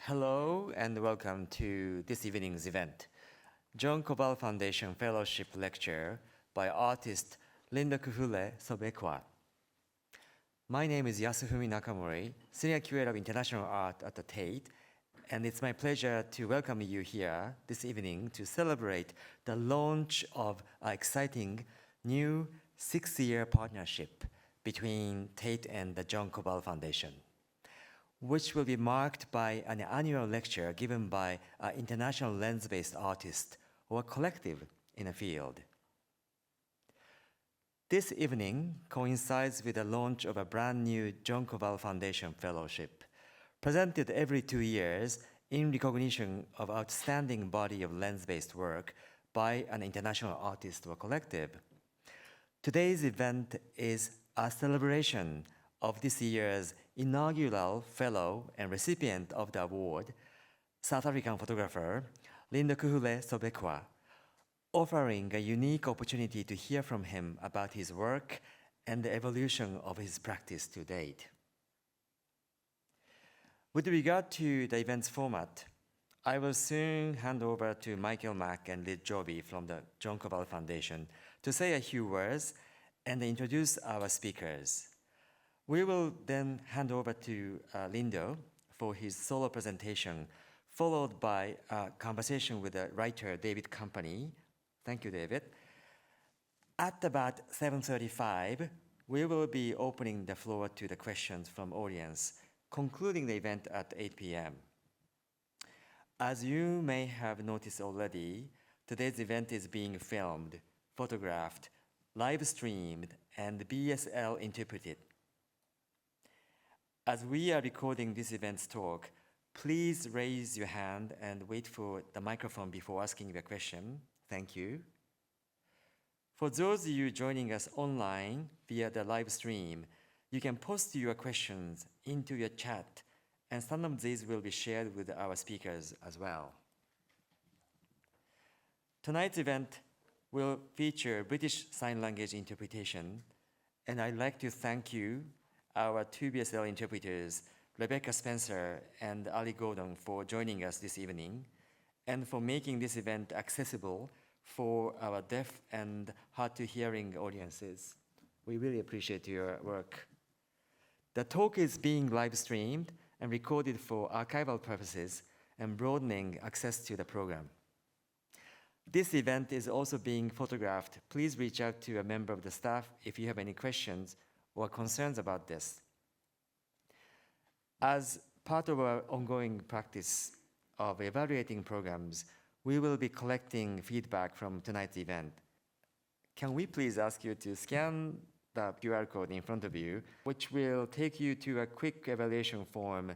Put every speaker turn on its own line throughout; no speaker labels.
Hello and welcome to this evening's event, John Kobal Foundation Fellowship Lecture by artist Lindokuhle Sobekwa. My name is Yasufumi Nakamori, Senior Curator of International Art at the Tate, and it's my pleasure to welcome you here this evening to celebrate the launch of an exciting new 6-year partnership between Tate and the John Kobal Foundation, which will be marked by an annual lecture given by an international lens-based artist or collective in a field. This evening coincides with the launch of a brand new John Kobal Foundation Fellowship, presented every 2 years in recognition of outstanding body of lens-based work by an international artist or collective. Today's event is a celebration of this year's inaugural fellow and recipient of the award, South African photographer Lindokuhle Sobekwa, offering a unique opportunity to hear from him about his work and the evolution of his practice to date. With regard to the event's format, I will soon hand over to Michael Mack and Liz Joby from the John Kobal Foundation to say a few words and introduce our speakers. We will then hand over to Lindo for his solo presentation, followed by a conversation with the writer David Campany. Thank you, David. At about 7:35, we will be opening the floor to the questions from audience, concluding the event at 8 p.m. As you may have noticed already, today's event is being filmed, photographed, live streamed, and BSL interpreted. As we are recording this event's talk, please raise your hand and wait for the microphone before asking the question. Thank you. For those of you joining us online via the live stream, you can post your questions into your chat, and some of these will be shared with our speakers as well. Tonight's event will feature British Sign Language interpretation, and I'd like to thank you, our two BSL interpreters, Rebecca Spencer and Ali Gordon, for joining us this evening and for making this event accessible for our deaf and hard-to-hearing audiences. We really appreciate your work. The talk is being live-streamed and recorded for archival purposes and broadening access to the program. This event is also being photographed. Please reach out to a member of the staff if you have any questions or concerns about this. As part of our ongoing practice of evaluating programs, we will be collecting feedback from tonight's event. Can we please ask you to scan the QR code in front of you, which will take you to a quick evaluation form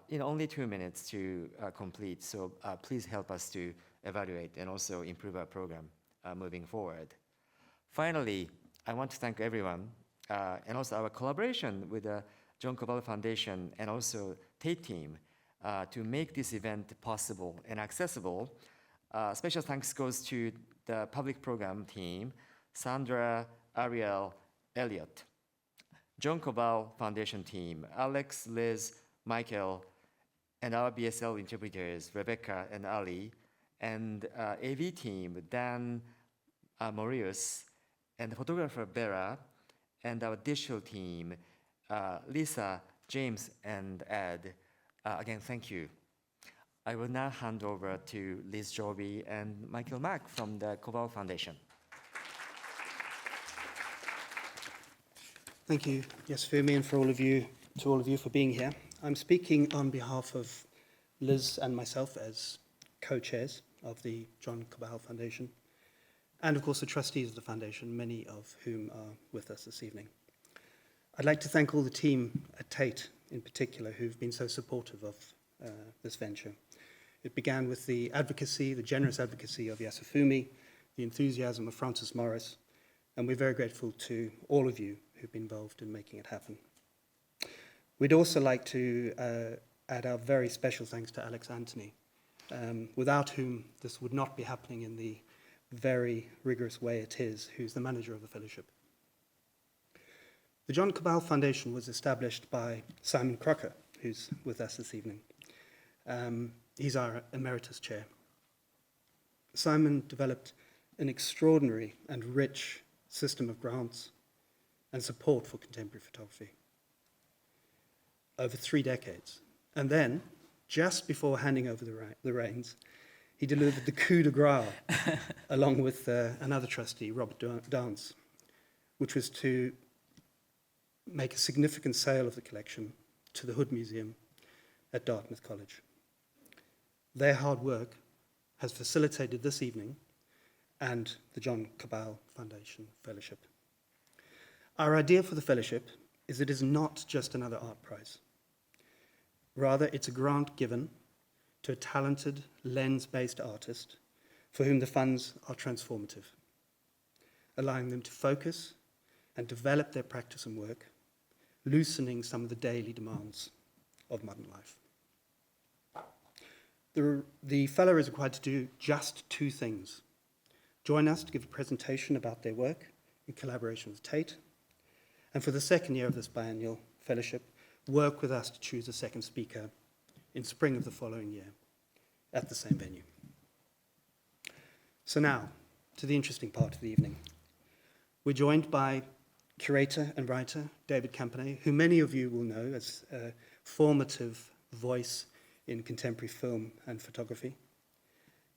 in only 2 minutes to complete. So please help us to evaluate and also improve our program moving forward. Finally, I want to thank everyone and also our collaboration with the John Kobal Foundation and also Tate team to make this event possible and accessible. Special thanks goes to the public program team, Sandra, Ariel, Elliot, John Kobal Foundation team, Alex, Liz, Michael, and our BSL interpreters, Rebecca and Ali, and AV team, Dan, Maurius, and the photographer, Vera, and our digital team, Lisa, James, and Ed. Again, thank you. I will now hand over to Liz Joby and Michael Mack from the Kobal Foundation.
Thank you, Yasufumi, and to all of you for being here. I'm speaking on behalf of Liz and myself as co-chairs of the John Kobal Foundation, and of course the trustees of the foundation, many of whom are with us this evening. I'd like to thank all the team at Tate in particular who've been so supportive of this venture. It began with the advocacy, the generous advocacy of Yasufumi, the enthusiasm of Francis Morris, and we're very grateful to all of you who've been involved in making it happen. We'd also like to add our very special thanks to Alex Anthony, without whom this would not be happening in the very rigorous way it is, who's the manager of the fellowship. The John Kobal Foundation was established by Simon Crocker, who's with us this evening. He's our emeritus chair. Simon developed an extraordinary and rich system of grants and support for contemporary photography over 3 decades. And then, just before handing over the reins, he delivered the coup de grace along with another trustee, Robert Dance, which was to make a significant sale of the collection to the Hood Museum at Dartmouth College. Their hard work has facilitated this evening and the John Kobal Foundation Fellowship. Our idea for the fellowship is it is not just another art prize. Rather, it's a grant given to a talented, lens-based artist for whom the funds are transformative, allowing them to focus and develop their practice and work, loosening some of the daily demands of modern life. The fellow is required to do just 2 things. Join us to give a presentation about their work in collaboration with Tate, and for the second year of this biennial fellowship, work with us to choose a second speaker in spring of the following year at the same venue. So now, to the interesting part of the evening. We're joined by curator and writer David Campany, who many of you will know as a formative voice in contemporary film and photography,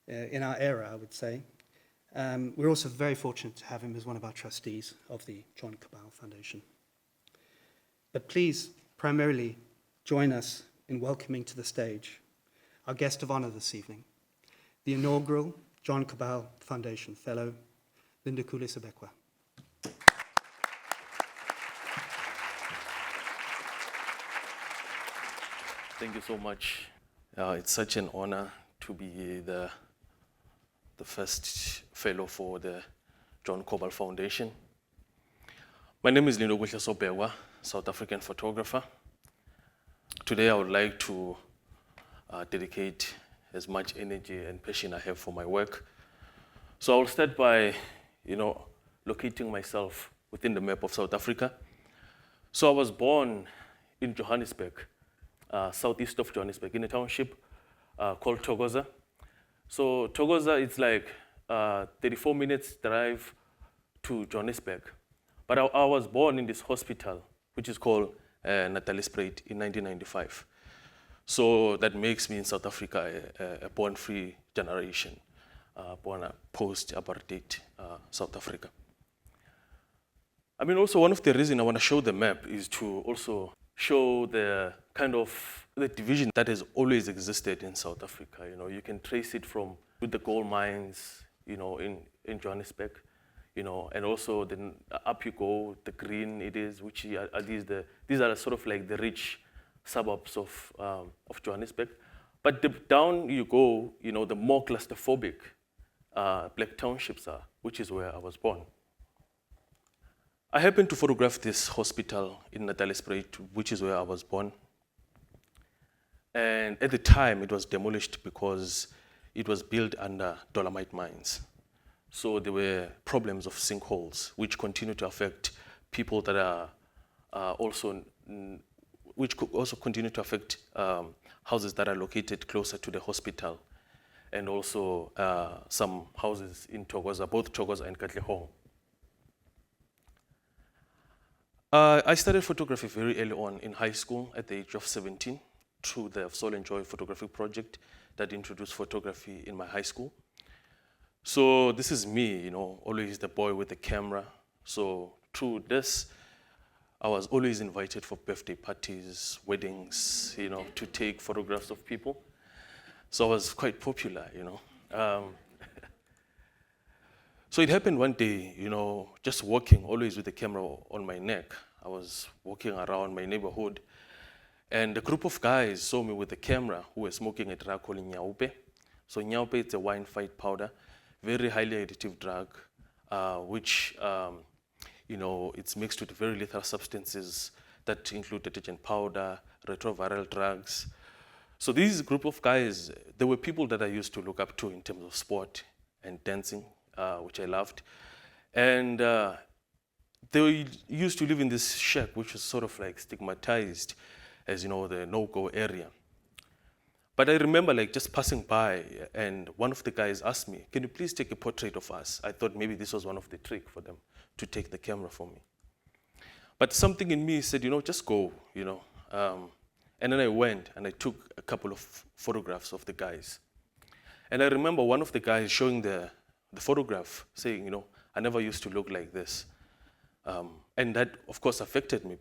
in our era, I would say. We're also very fortunate to have him as one of our trustees of the John Kobal Foundation. But please, primarily, join us in welcoming to the stage our guest of honor this evening, the inaugural John Kobal Foundation Fellow, Lindokuhle Sobekwa.
Thank you so much. It's such an honor to be the first fellow for the John Kobal Foundation. My name is Lindokuhle Sobekwa, South African photographer. Today I would like to dedicate as much energy and passion I have for my work. So I'll start by, locating myself within the map of South Africa. So I was born in Johannesburg, southeast of Johannesburg, in a township called Thokoza. So Thokoza, it's like 34 minutes drive to Johannesburg. But I was born in this hospital, which is called Natalspruit in 1995. So that makes me in South Africa a born-free generation, born post-apartheid South Africa. I mean, also one of the reasons I want to show the map is to also show the kind of the division that has always existed in South Africa. You can trace it from with the gold mines, in Johannesburg, and also then up you go, the green it is, which are these are sort of like the rich suburbs of Johannesburg. But down you go, the more claustrophobic black townships are, which is where I was born. I happened to photograph this hospital in Natalspruit, which is where I was born. And at the time, it was demolished because it was built under dolomite mines. So there were problems of sinkholes, which continue to affect people that are which could also continue to affect houses that are located closer to the hospital, and also some houses in Thokoza, both Thokoza and Katlehong. I started photography very early on in high school at the age of 17 through the Soul and Joy photographic project that introduced photography in my high school. So this is me, always the boy with the camera. So through this, I was always invited for birthday parties, weddings, to take photographs of people. So I was quite popular, So it happened one day, just walking, always with the camera on my neck. I was walking around my neighborhood, and a group of guys saw me with the camera who were smoking a drug called Nyaupe. So Nyaupe, it's a wine fight powder, very highly addictive drug, which, it's mixed with very lethal substances that include detergent powder, retroviral drugs. So these group of guys, they were people that I used to look up to in terms of sport and dancing, which I loved. And they used to live in this shack, which was sort of like stigmatized as, the no-go area. But I remember like just passing by, and one of the guys asked me, "Can you please take a portrait of us?" I thought maybe this was one of the trick for them to take the camera for me. But something in me said, just go, And then I went and I took a couple of photographs of the guys. And I remember one of the guys showing the photograph, saying, I never used to look like this. And that, of course, affected me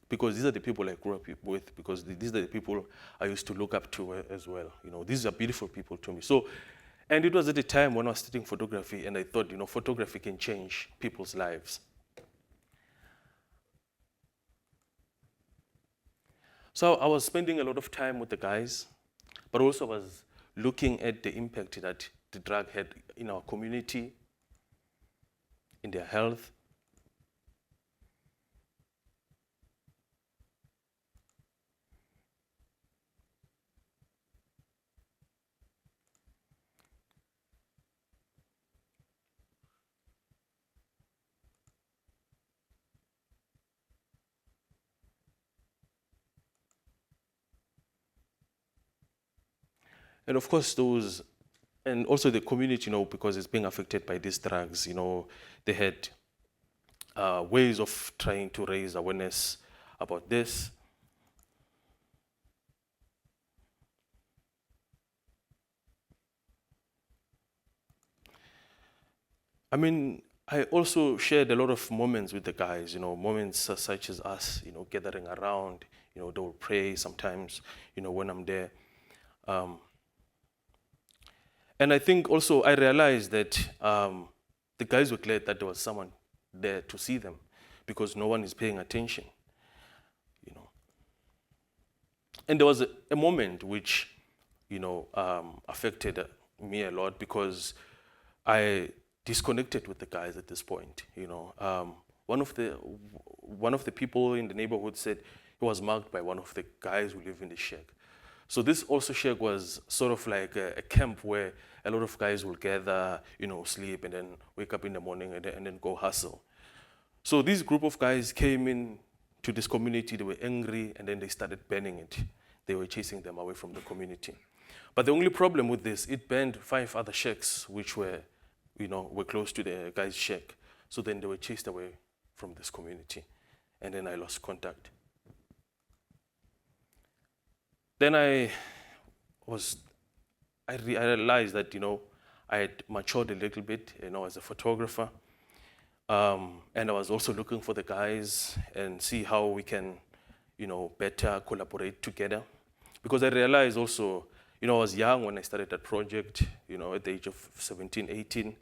because these are the people I grew up with, because these are the people I used to look up to as well. These are beautiful people to me. So, and it was at a time when I was studying photography, and I thought, photography can change people's lives. So I was spending a lot of time with the guys, but also was looking at the impact that the drug had in our community, in their health. And of course, and also the community, because it's being affected by these drugs, they had ways of trying to raise awareness about this. I mean, I also shared a lot of moments with the guys, moments such as us, gathering around, they will pray sometimes, when I'm there. And I think also I realized that the guys were glad that there was someone there to see them, because no one is paying attention, And there was a moment which, affected me a lot, because I disconnected with the guys at this point. One of the people in the neighborhood said he was mugged by one of the guys who live in the shack. So this also shack was sort of like a camp where a lot of guys will gather, sleep, and then wake up in the morning and then go hustle. So this group of guys came in to this community. They were angry, and then they started burning it. They were chasing them away from the community. But the only problem with this, it burned 5 other shacks, which were close to the guy's shack. So then they were chased away from this community. And then I lost contact. Then I realized that, I had matured a little bit, as a photographer. And I was also looking for the guys and see how we can, better collaborate together. Because I realized also, I was young when I started that project, at the age of 17, 18.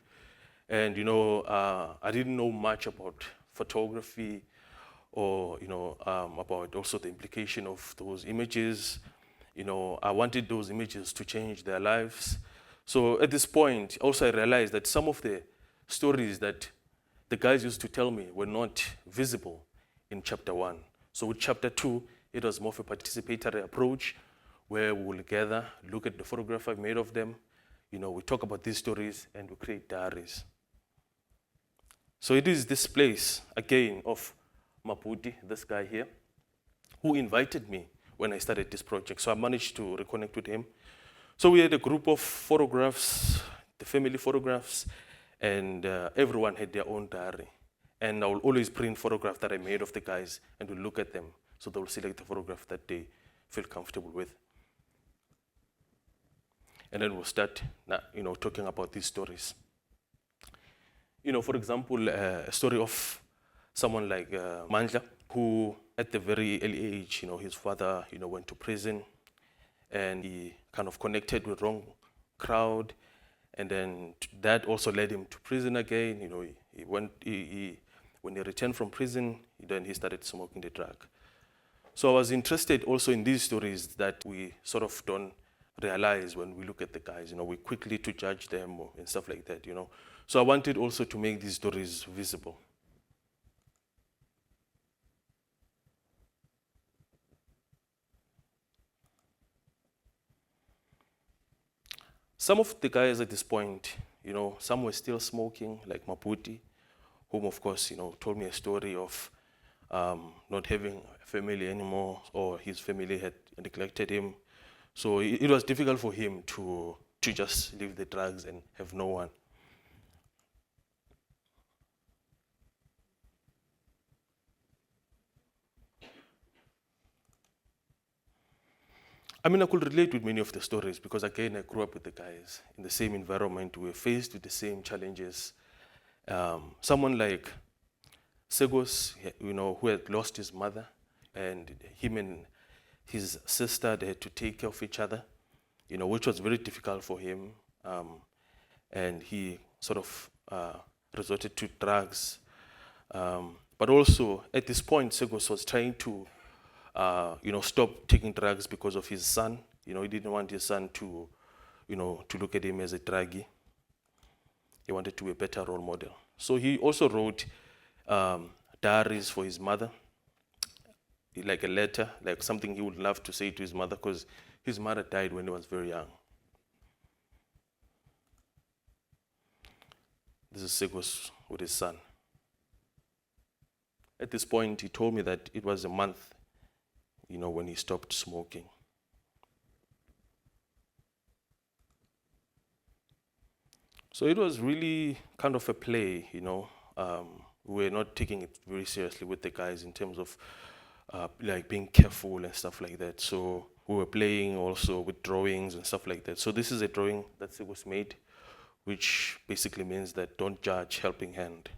And, I didn't know much about photography or, about also the implication of those images. I wanted those images to change their lives. So at this point, also I realized that some of the stories that the guys used to tell me were not visible in chapter 1. So with chapter 2, it was more of a participatory approach, where we will gather, look at the photograph I've made of them, we talk about these stories, and we create diaries. So it is this place, again, of Maputi, this guy here, who invited me when I started this project. So I managed to reconnect with him. So we had a group of photographs, the family photographs, and everyone had their own diary. And I will always print photographs that I made of the guys, and we'll look at them. So they will select the photograph that they feel comfortable with. And then we'll start, talking about these stories. For example, a story of someone like Mandla, who at the very early age, his father, went to prison, and he kind of connected with wrong crowd, and then that also led him to prison again. When he returned from prison, then he started smoking the drug. So I was interested also in these stories that we sort of don't realize when we look at the guys. We quickly to judge them and stuff like that. So I wanted also to make these stories visible. Some of the guys at this point, some were still smoking, like Maputi, whom of course, told me a story of not having a family anymore, or his family had neglected him. So it was difficult for him to just leave the drugs and have no one. I mean, I could relate with many of the stories because, again, I grew up with the guys in the same environment. We were faced with the same challenges. Someone like Segos, who had lost his mother, and him and his sister, they had to take care of each other, which was very difficult for him. And he sort of resorted to drugs. But also, at this point, Segos was trying to stop taking drugs because of his son. He didn't want his son to look at him as a druggie. He wanted to be a better role model. So he also wrote diaries for his mother, like a letter, like something he would love to say to his mother, because his mother died when he was very young. This is Segos with his son. At this point, he told me that it was a month when he stopped smoking. So it was really kind of a play, we were not taking it very seriously with the guys in terms of like being careful and stuff like that. So we were playing also with drawings and stuff like that. So this is a drawing that Segos made, which basically means that don't judge, helping hand.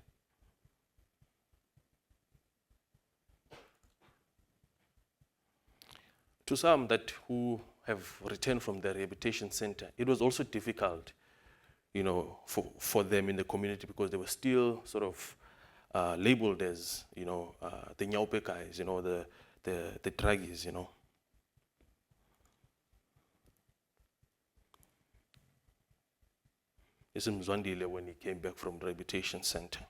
To some that who have returned from the rehabilitation center, it was also difficult, for them in the community because they were still sort of labeled as, the nyaupe guys, the druggies, This is Mzwandile when he came back from the rehabilitation center.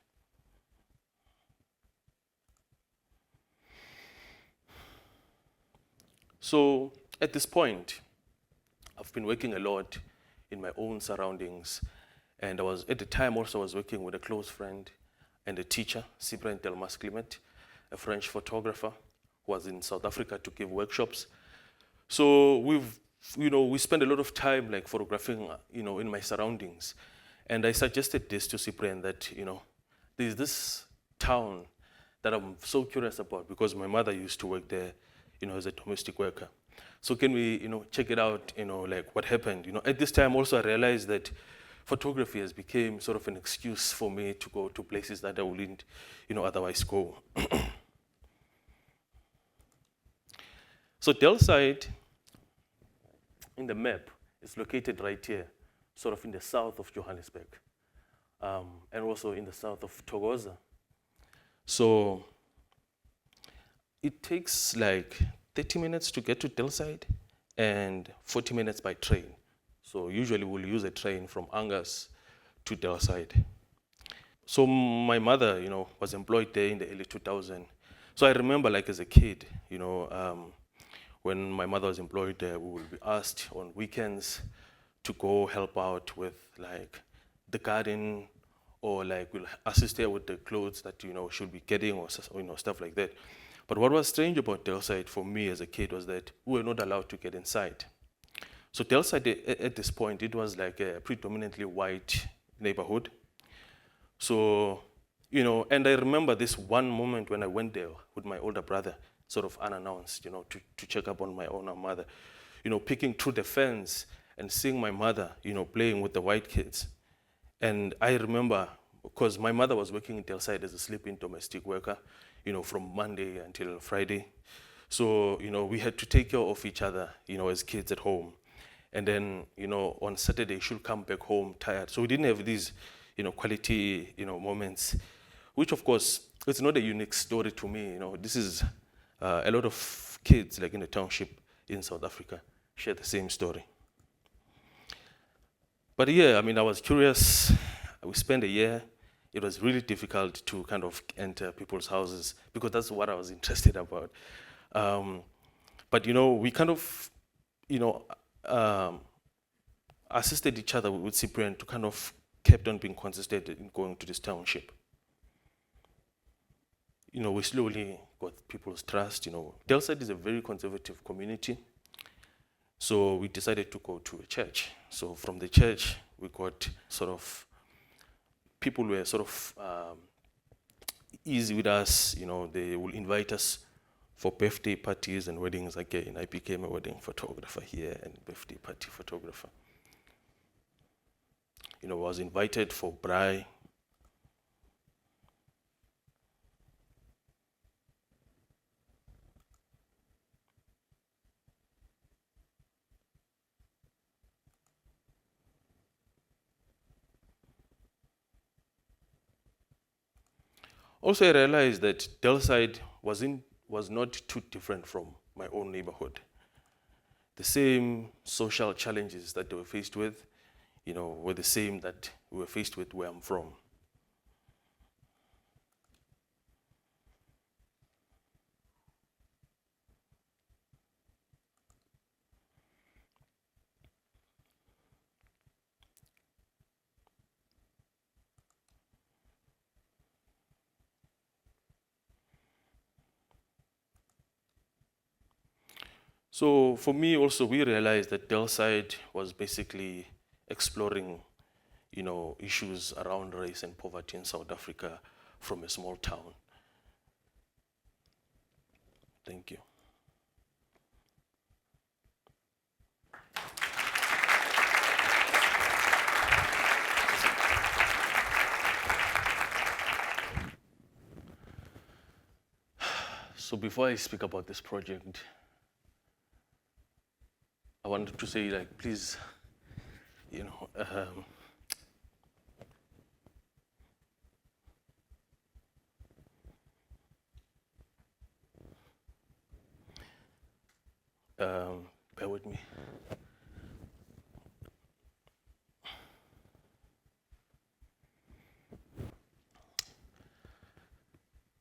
So at this point, I've been working a lot in my own surroundings. And at the time also I was working with a close friend and a teacher, Cyprien Delmas Clement, a French photographer who was in South Africa to give workshops. So we spent a lot of time like photographing, in my surroundings. And I suggested this to Cyprien that, there's this town that I'm so curious about because my mother used to work there, as a domestic worker. So can we, check it out, like what happened? At this time also I realized that photography has become sort of an excuse for me to go to places that I wouldn't, otherwise go. So Delside, in the map, is located right here, sort of in the south of Johannesburg, and also in the south of Thokoza. So it takes like 30 minutes to get to Delside and 40 minutes by train. So usually we'll use a train from Angus to Delside. So my mother, was employed there in the early 2000s. So I remember like as a kid, when my mother was employed there, we would be asked on weekends to go help out with like the garden, or like we'll assist her with the clothes that, she'll be getting, or stuff like that. But what was strange about Delside for me as a kid was that we were not allowed to get inside. So Delside at this point, it was like a predominantly white neighborhood. So, and I remember this one moment when I went there with my older brother, sort of unannounced, to check up on my older mother, peeking through the fence and seeing my mother, playing with the white kids. And I remember, because my mother was working in Delside as a sleeping domestic worker, from Monday until Friday. So, we had to take care of each other, as kids at home. And then, on Saturday, she'll come back home tired. So we didn't have these, quality, moments, which of course, it's not a unique story to me. This is a lot of kids, like in the township in South Africa, share the same story. But yeah, I was curious. We spent a year. It was really difficult to kind of enter people's houses because that's what I was interested about. But we kind of, assisted each other with Cyprien to kind of kept on being consistent in going to this township. We slowly got people's trust. Delside is a very conservative community. So we decided to go to a church. So from the church, we got sort of, people were sort of easy with us, they will invite us for birthday parties and weddings again. I became a wedding photographer here and birthday party photographer. I was invited for braai. Also, I realized that Delside was not too different from my own neighborhood. The same social challenges that they were faced with, were the same that we were faced with where I'm from. So for me also, we realized that Delside was basically exploring, issues around race and poverty in South Africa from a small town. Thank you. So before I speak about this project, I wanted to say, please, bear with me.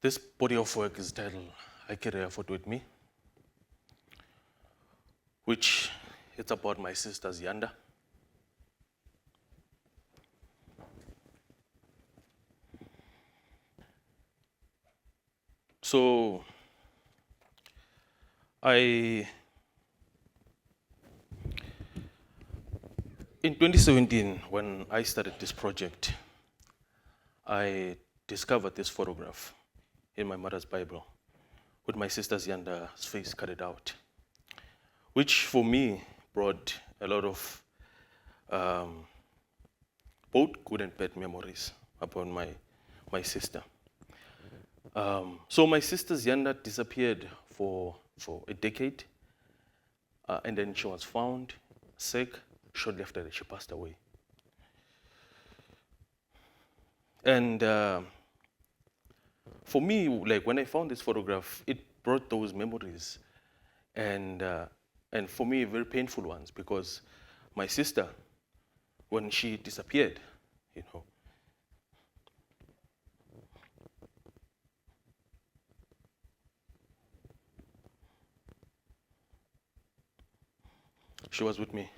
This body of work is titled I Carry Effort With Me, which it's about my sisters Yanda. So in 2017, when I started this project, I discovered this photograph in my mother's Bible with my sister's Yanda's face cut out, which for me brought a lot of both good and bad memories about my sister. So my sister's Yanda disappeared for a decade, and then she was found sick. Shortly after that, she passed away. And for me, when I found this photograph, it brought those memories, and for me, very painful ones, because my sister, when she disappeared, she was with me,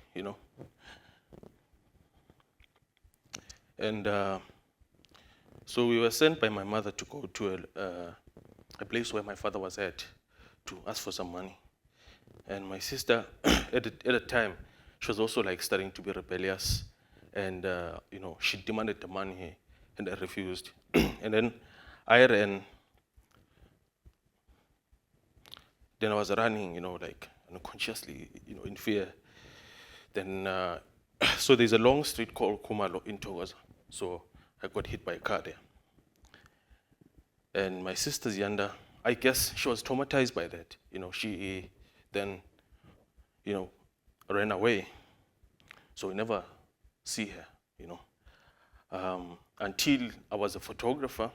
And so we were sent by my mother to go to a place where my father was at to ask for some money. And my sister, at the time, she was also starting to be rebellious, and she demanded the money, and I refused. And then I ran. Then I was running, unconsciously, in fear. Then, so there's a long street called Kumalo in Thokoza. So I got hit by a car there. And my sister's Yanda, I guess she was traumatized by that. She then, ran away. So we never see her, until I was a photographer.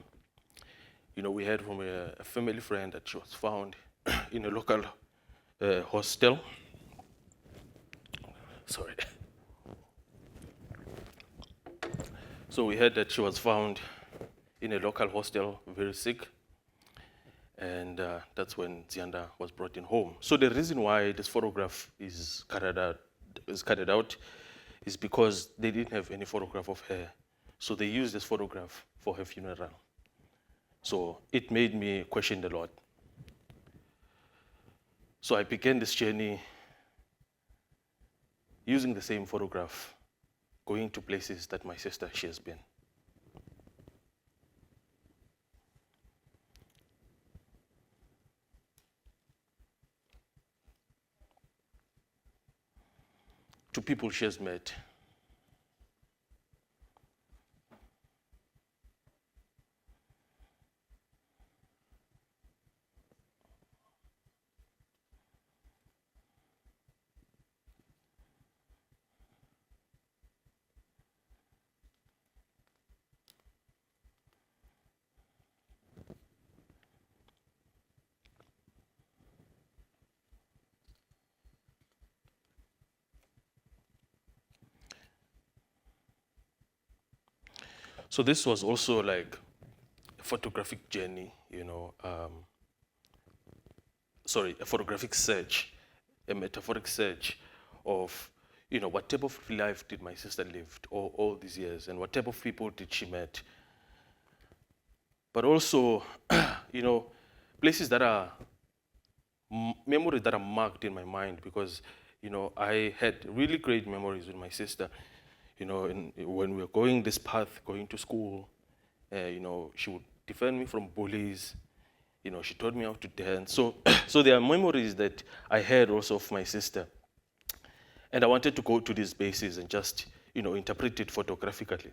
We heard from a family friend that she was found in a local hostel. Sorry. So we heard that she was found in a local hostel, very sick, and that's when Zianda was brought in home. So the reason why this photograph is carried out is because they didn't have any photograph of her, so they used this photograph for her funeral. So it made me question a lot. So I began this journey using the same photograph, going to places that my sister, she has been. To people she has met. So this was also like a photographic journey, a photographic search, a metaphoric search of, what type of life did my sister live all these years, and what type of people did she met. But also, places that are, memories that are marked in my mind, because, I had really great memories with my sister. When we were going this path, going to school, she would defend me from bullies. She taught me how to dance. So there are memories that I had also of my sister. And I wanted to go to these bases and just, interpret it photographically.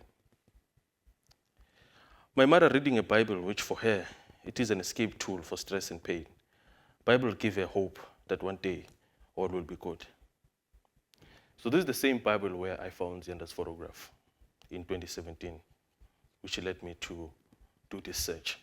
My mother reading a Bible, which for her, it is an escape tool for stress and pain. Bible gave her hope that one day all will be good. So this is the same Bible where I found Zianda's photograph in 2017, which led me to do this search.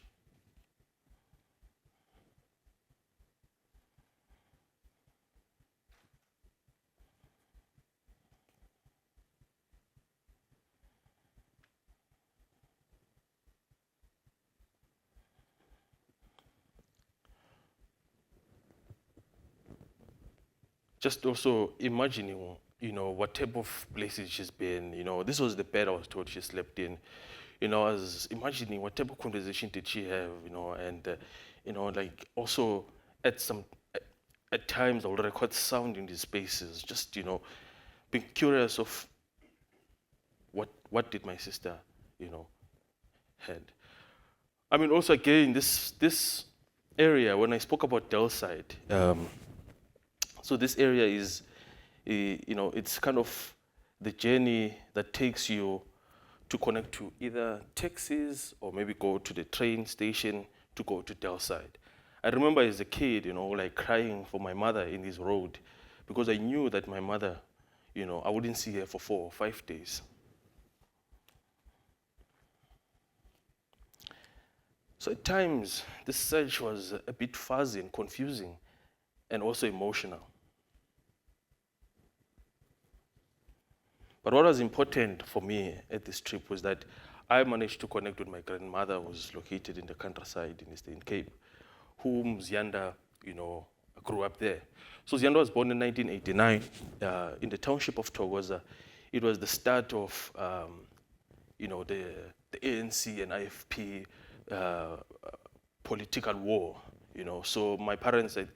Just also imagining, what type of places she's been. This was the bed I was told she slept in. I was imagining what type of conversation did she have, and, like also at times I would record sound in these spaces, just, being curious of what did my sister, had. I mean, also again, this area, when I spoke about Delside, so this area is, it's kind of the journey that takes you to connect to either taxis or maybe go to the train station to go to Delside. I remember as a kid, like crying for my mother in this road because I knew that my mother, I wouldn't see her for 4 or 5 days. So at times, this search was a bit fuzzy and confusing and also emotional. But what was important for me at this trip was that I managed to connect with my grandmother, who was located in the countryside in Eastern Cape, whom Zianda, grew up there. So Zianda was born in 1989 in the township of Thokoza. It was the start of, the ANC and IFP political war. So my parents said,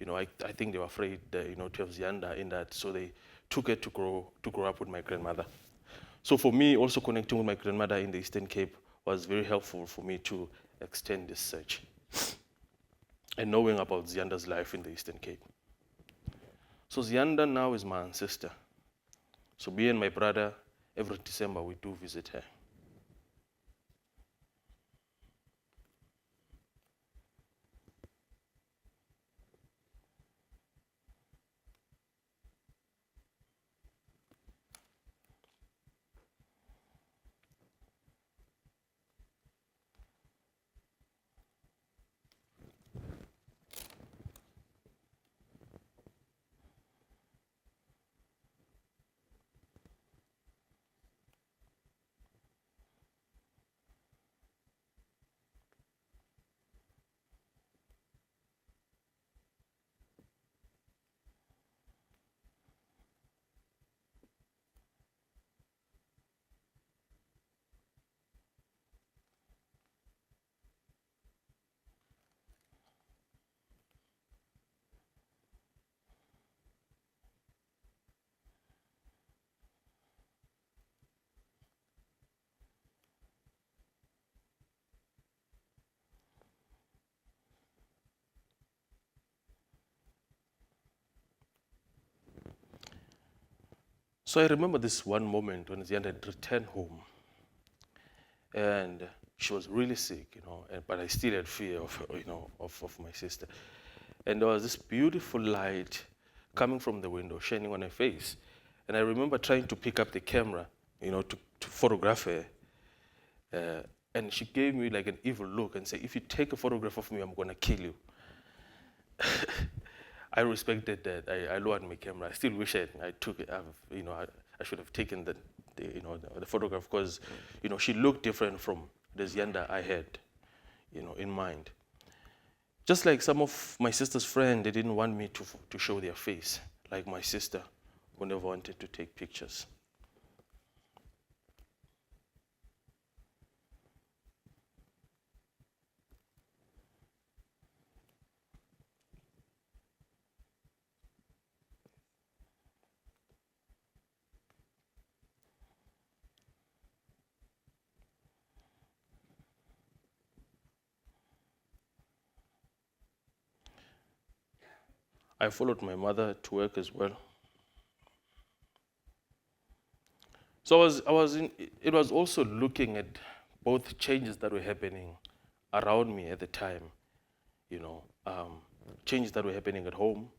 I think they were afraid, to have Zianda in that, so they took her to grow up with my grandmother. So for me, also connecting with my grandmother in the Eastern Cape was very helpful for me to extend this search and knowing about Zianda's life in the Eastern Cape. So Zianda now is my ancestor. So me and my brother, every December, we do visit her. So I remember this one moment when Zianda had returned home, and she was really sick, but I still had fear of my sister. And there was this beautiful light coming from the window, shining on her face. And I remember trying to pick up the camera, to photograph her. And she gave me like an evil look and said, "If you take a photograph of me, I'm gonna kill you." I respected that. I lowered my camera. I still wish I took it. I should have taken the photograph because, she looked different from the Zianda I had, in mind. Just like some of my sister's friends, they didn't want me to show their face, like my sister, who never wanted to take pictures. I followed my mother to work as well. So it was also looking at both changes that were happening around me at the time, changes that were happening at home.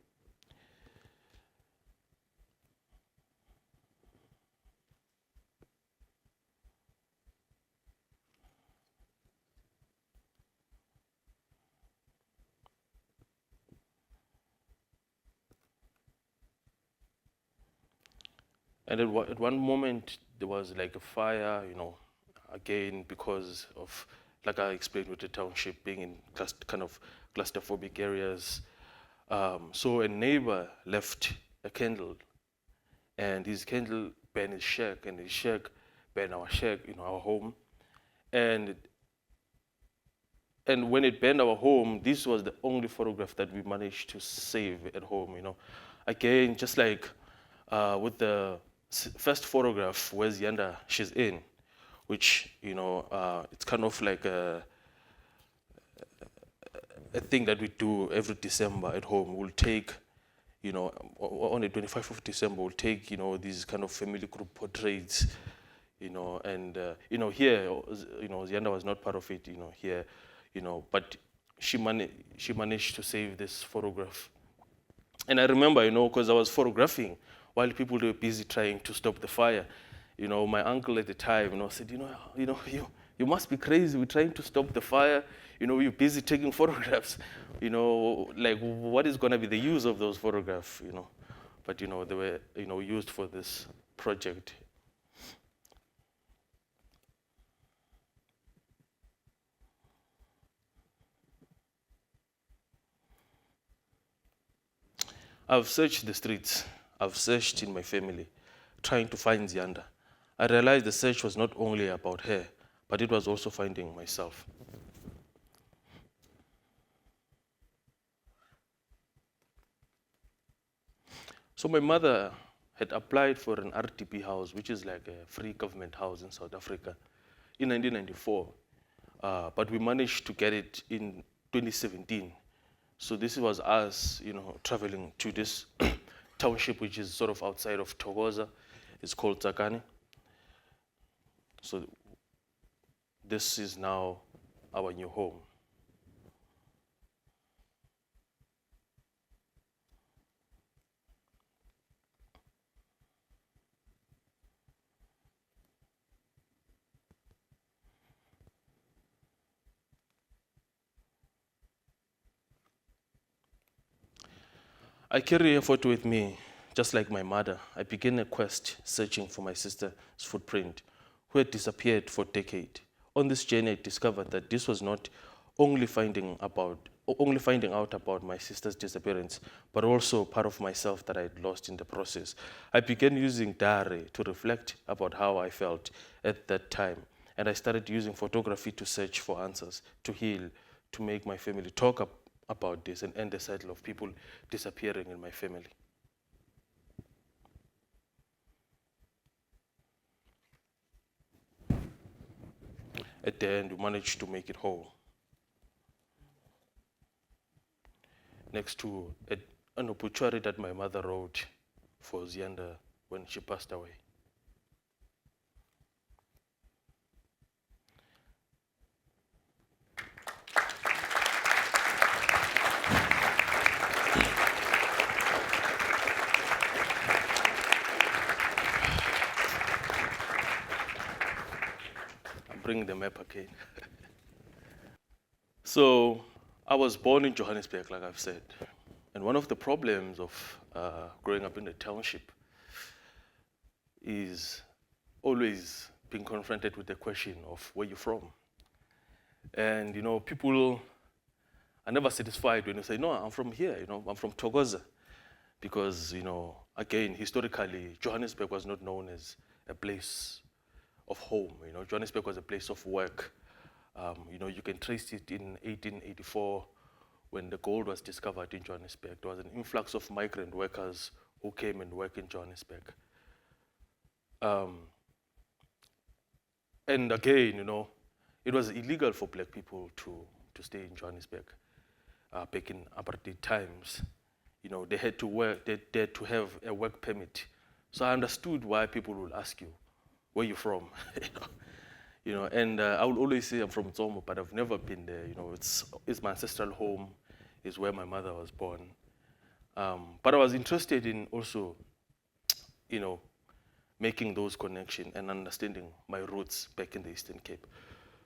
And at one moment, there was like a fire, again, because of, like I explained with the township being in kind of claustrophobic areas. So a neighbor left a candle, and his candle burned his shack, and his shack burned our shack, our home. And when it burned our home, this was the only photograph that we managed to save at home, Again, just like with the first photograph where Zianda, she's in, which, it's kind of like a thing that we do every December at home. We'll take, on the 25th of December, we'll take, these kind of family group portraits, and, here, Zianda was not part of it, here, but she managed to save this photograph. And I remember, because I was photographing while people were busy trying to stop the fire. My uncle at the time, said, you must be crazy. We're trying to stop the fire. You're busy taking photographs. Like what is going to be the use of those photographs? But they were, used for this project. I've searched the streets. I've searched in my family, trying to find Zianda. I realized the search was not only about her, but it was also finding myself. So my mother had applied for an RTP house, which is like a free government house in South Africa, in 1994. But we managed to get it in 2017. So this was us, traveling to this township, which is sort of outside of Thokoza. It's called Tsakani. So this is now our new home. I carry a photo with me, just like my mother. I began a quest searching for my sister's footprint, who had disappeared for decades. On this journey, I discovered that this was not only finding out about my sister's disappearance, but also part of myself that I had lost in the process. I began using diary to reflect about how I felt at that time, and I started using photography to search for answers, to heal, to make my family talk about this and end the cycle of people disappearing in my family. At the end, we managed to make it whole. Next to an obituary that my mother wrote for Zianda when she passed away. I'm bringing the map again. So I was born in Johannesburg, like I've said. And one of the problems of growing up in the township is always being confronted with the question of where you're from. And people are never satisfied when you say, no, I'm from here, I'm from Thokoza. Because, again, historically, Johannesburg was not known as a place of home. Johannesburg was a place of work. You can trace it in 1884 when the gold was discovered in Johannesburg. There was an influx of migrant workers who came and worked in Johannesburg. And again, it was illegal for black people to stay in Johannesburg back in apartheid times. They had to work, they had to have a work permit. So I understood why people would ask you, where you from? And I would always say I'm from Tsomo, but I've never been there. It's my ancestral home, is where my mother was born. But I was interested in also, making those connections and understanding my roots back in the Eastern Cape.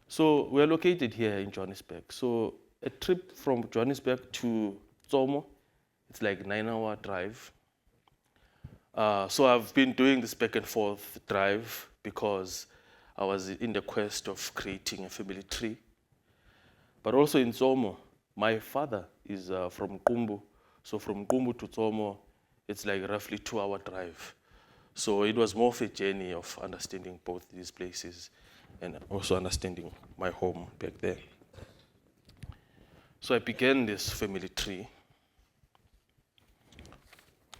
So we're located here in Johannesburg. So a trip from Johannesburg to Tsomo, it's like a 9-hour drive. So I've been doing this back and forth drive because I was in the quest of creating a family tree. But also in Tsomo, my father is from Qumbu. So from Qumbu to Tsomo, it's like roughly 2-hour drive. So it was more of a journey of understanding both these places and also understanding my home back there. So I began this family tree,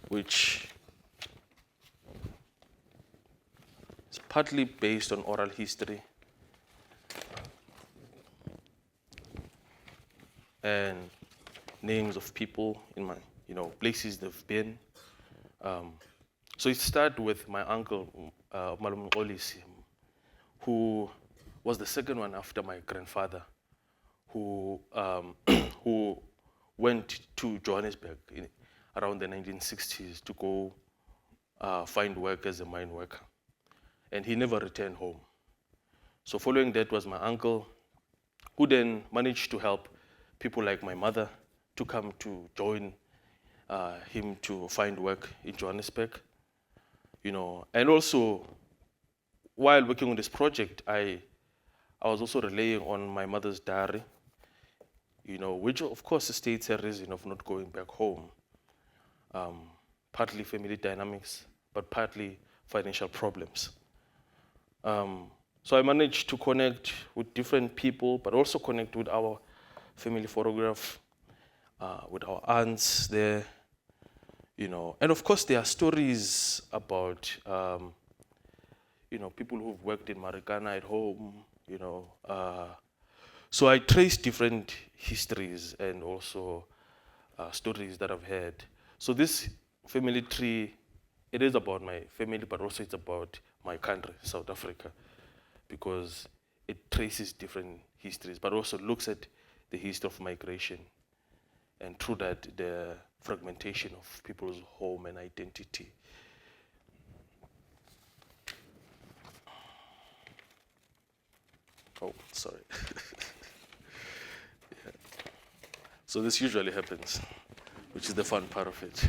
which is partly based on oral history and names of people in my, places they've been. So it started with my uncle, Malum Olisi, who was the second one after my grandfather, who went to Johannesburg around the 1960s to go find work as a mine worker. And he never returned home. So following that was my uncle, who then managed to help people like my mother to come to join him to find work in Johannesburg. And also, while working on this project, I was also relying on my mother's diary, which of course states a reason of not going back home. Partly family dynamics, but partly financial problems. So I managed to connect with different people, but also connect with our family photograph, with our aunts there, And of course, there are stories about, people who've worked in Marikana at home, So I traced different histories and also stories that I've heard. So this family tree, it is about my family, but also it's about my country, South Africa, because it traces different histories, but also looks at the history of migration. And through that, the fragmentation of people's home and identity. Oh, sorry. Yeah. So this usually happens, which is the fun part of it.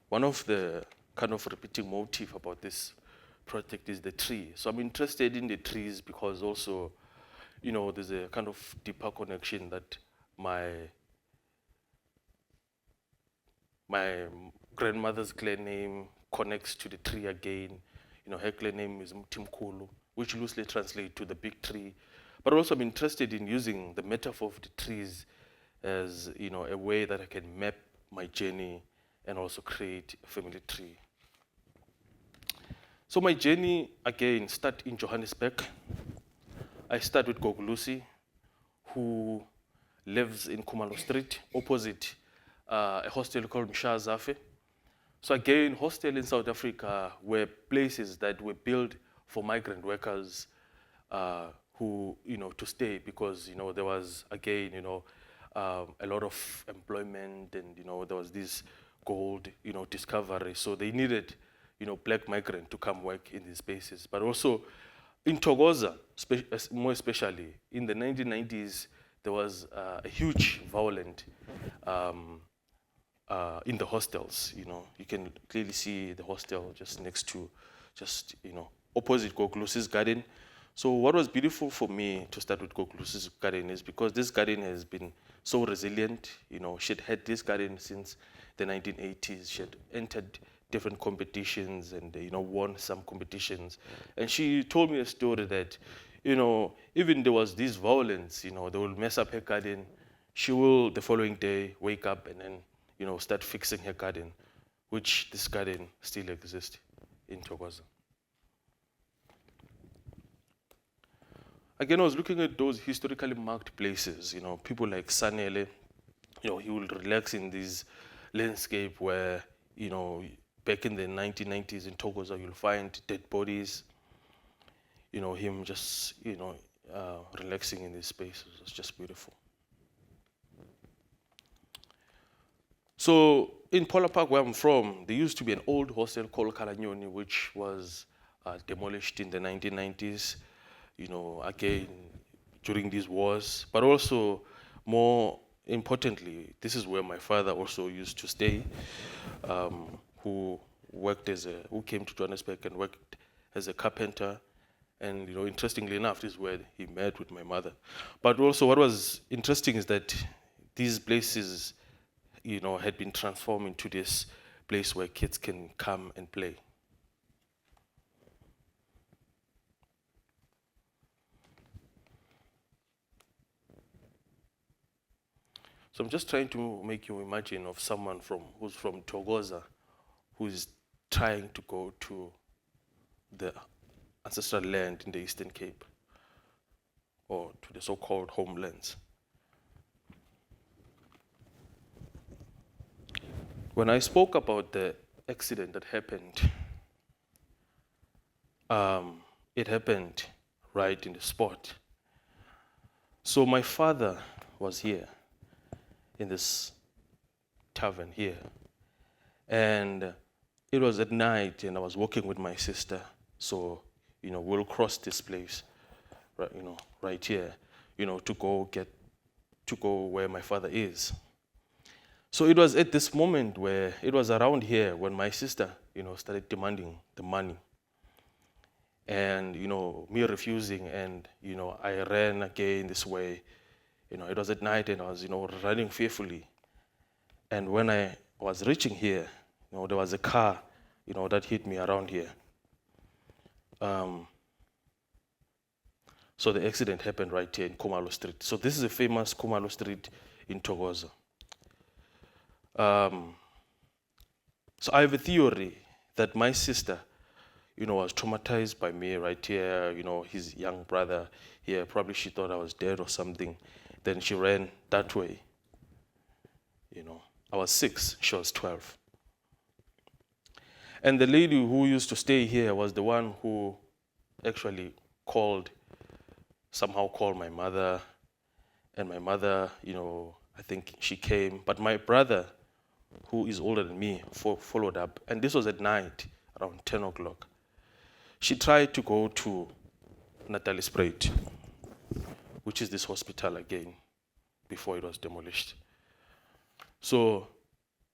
One of the kind of repeating motif about this project is the tree. So I'm interested in the trees because also, there's a kind of deeper connection that my grandmother's clan name connects to the tree again. Her clan name is Mtimkhulu, which loosely translates to the big tree. But also I'm interested in using the metaphor of the trees as, a way that I can map my journey and also create a family tree. So my journey, again, started in Johannesburg. I start with Gogulusi, who lives in Kumalo Street, opposite a hostel called Mshazafe. So again, hostels in South Africa were places that were built for migrant workers who, to stay because, there was, again, a lot of employment and, there was this gold, discovery. So they needed, black migrants to come work in these spaces. But also in Thokoza, more especially, in the 1990s, there was a huge violent in the hostels. You can clearly see the hostel just next to, opposite Koklusi's garden. So what was beautiful for me to start with Koklusi's garden is because this garden has been so resilient. She had had this garden since the 1980s. She had entered different competitions and won some competitions. And she told me a story that, even there was this violence, they will mess up her garden. She will the following day wake up and then start fixing her garden, which this garden still exists in Thokoza. Again, I was looking at those historically marked places, people like Sanele, he will relax in this landscape where, back in the 1990s in Thokoza, you'll find dead bodies, him just, relaxing in these spaces. It's just beautiful. So in Polar Park, where I'm from, there used to be an old hostel called Kalanyoni, which was demolished in the 1990s, again, during these wars. But also, more importantly, this is where my father also used to stay, who came to Johannesburg and worked as a carpenter. And, interestingly enough, this is where he met with my mother. But also what was interesting is that these places had been transformed into this place where kids can come and play. So I'm just trying to make you imagine of someone who's from Thokoza, who is trying to go to the ancestral land in the Eastern Cape, or to the so-called homelands. When I spoke about the accident that happened, it happened right in the spot. So my father was here in this tavern here, and it was at night, and I was walking with my sister. So, we'll cross this place, right here, to go where my father is. So it was at this moment where it was around here when my sister, started demanding the money. And, me refusing, and, I ran again this way. It was at night and I was, running fearfully. And when I was reaching here, there was a car, that hit me around here. So the accident happened right here in Khumalo Street. So this is a famous Khumalo Street in Thokoza. So I have a theory that my sister, was traumatized by me right here, his young brother here. Probably she thought I was dead or something. Then she ran that way. I was 6, she was 12. And the lady who used to stay here was the one who actually somehow called my mother. And my mother, I think she came. But my brother, who is older than me, followed up. And this was at night, around 10 o'clock. She tried to go to Natalispreit, which is this hospital again, before it was demolished. So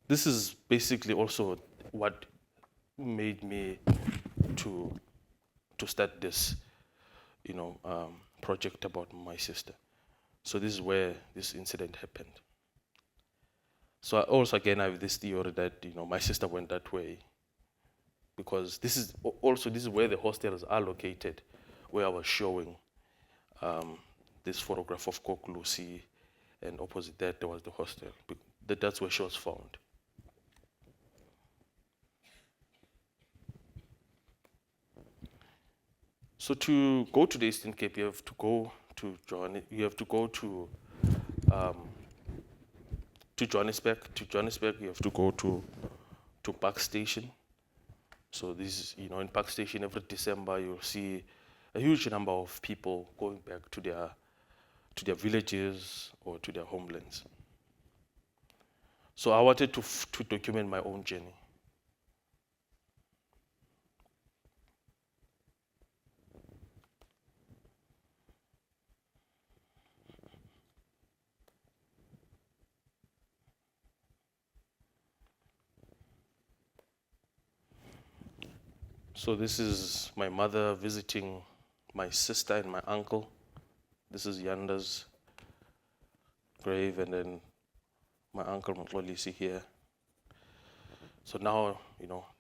this is basically also what made me to start this, project about my sister. So this is where this incident happened. So I also again have this theory that my sister went that way, because this is where the hostels are located, where I was showing this photograph of Koklusi, and opposite that there was the hostel. That's where she was found. So to go to the Eastern Cape, you have to go to to Johannesburg. To Johannesburg, you have to go to Park Station. So this, in Park Station every December, you'll see a huge number of people going back to their villages or to their homelands. So I wanted to document my own journey. So this is my mother visiting my sister and my uncle. This is Yanda's grave, and then my uncle Mtlolisi here. So now,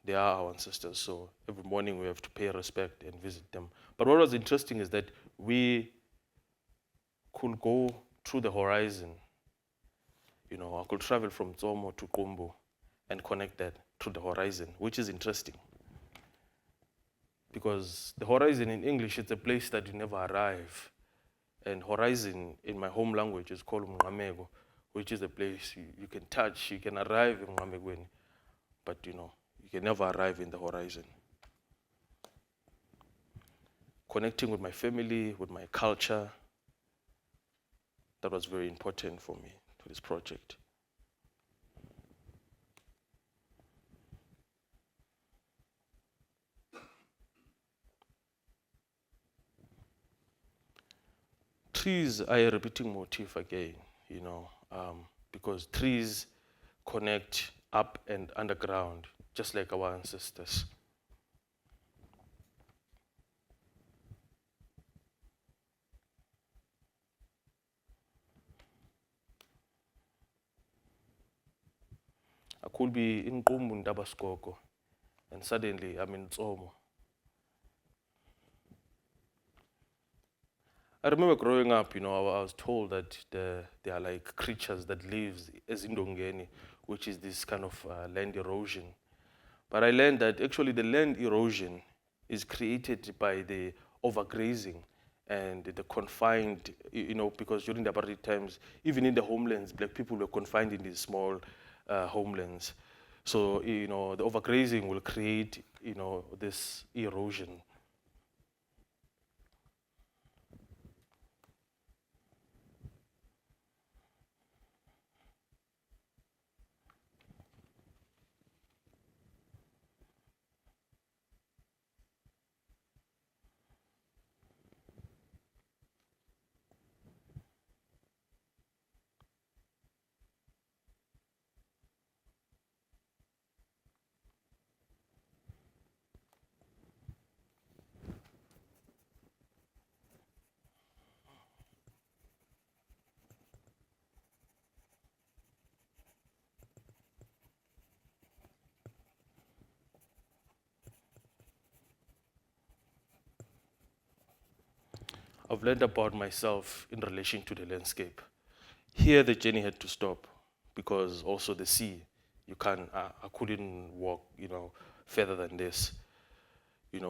they are our ancestors, so every morning we have to pay respect and visit them. But what was interesting is that we could go through the horizon. I could travel from Tsomo to Kumbu and connect that through the horizon, which is interesting. Because the horizon in English, it's a place that you never arrive. And horizon in my home language is called Mngamego, which is a place you can touch, you can arrive in Mngamegweni, but you can never arrive in the horizon. Connecting with my family, with my culture, that was very important for me to this project. Trees are a repeating motif again, because trees connect up and underground, just like our ancestors. I could be in Kumbu Ndabaskoko, and suddenly I'm in Tsomo. I remember growing up, I was told that they are like creatures that live as Indongeni, which is this kind of land erosion. But I learned that actually the land erosion is created by the overgrazing and the confined, because during the apartheid times, even in the homelands, black people were confined in these small homelands. So, the overgrazing will create, this erosion. I've learned about myself in relation to the landscape. Here, the journey had to stop because also the sea, I couldn't walk, further than this,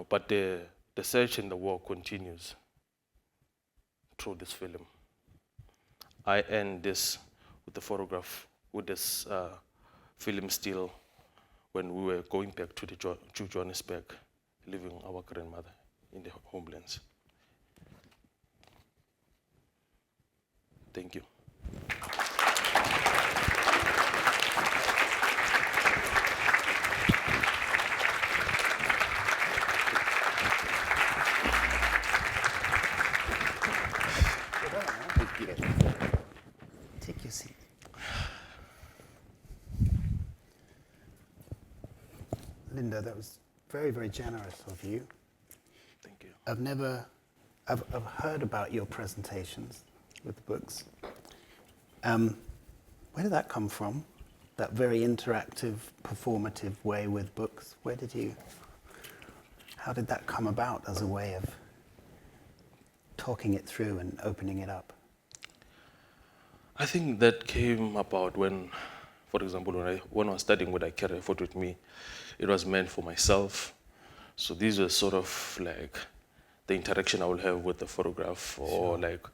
but the search and the walk continues through this film. I end this with the photograph, with this film still when we were going back to Johannesburg, leaving our grandmother in the homelands. Thank you.
Take your seat. Linda, that was very, very generous of you.
Thank you.
I've heard about your presentations with the books. Where did that come from? That very interactive, performative way with books? How did that come about as a way of talking it through and opening it up?
I think that came about when, for example, when I was studying with I Carry a Photo with Me, it was meant for myself. So these were sort of like the interaction I will have with the photograph, or like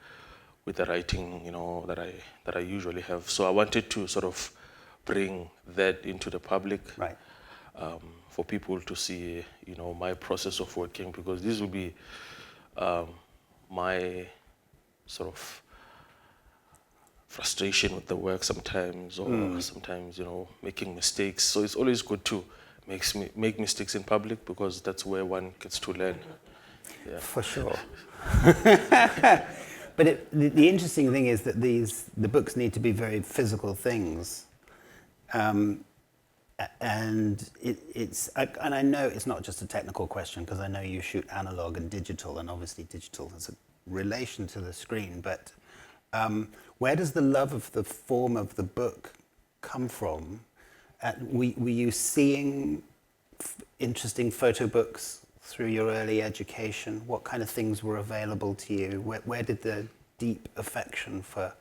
the writing, that I usually have. So I wanted to sort of bring that into the public,
Right.
for people to see, my process of working, because this will be my sort of frustration with the work sometimes, or sometimes, making mistakes. So it's always good to make mistakes in public, because that's where one gets to learn. Yeah.
For sure. But the interesting thing is that the books need to be very physical things. And and I know it's not just a technical question, because I know you shoot analog and digital, and obviously digital has a relation to the screen, but where does the love of the form of the book come from? Were you seeing interesting photo books through your early education? What kind of things were available to you? Where did the deep affection for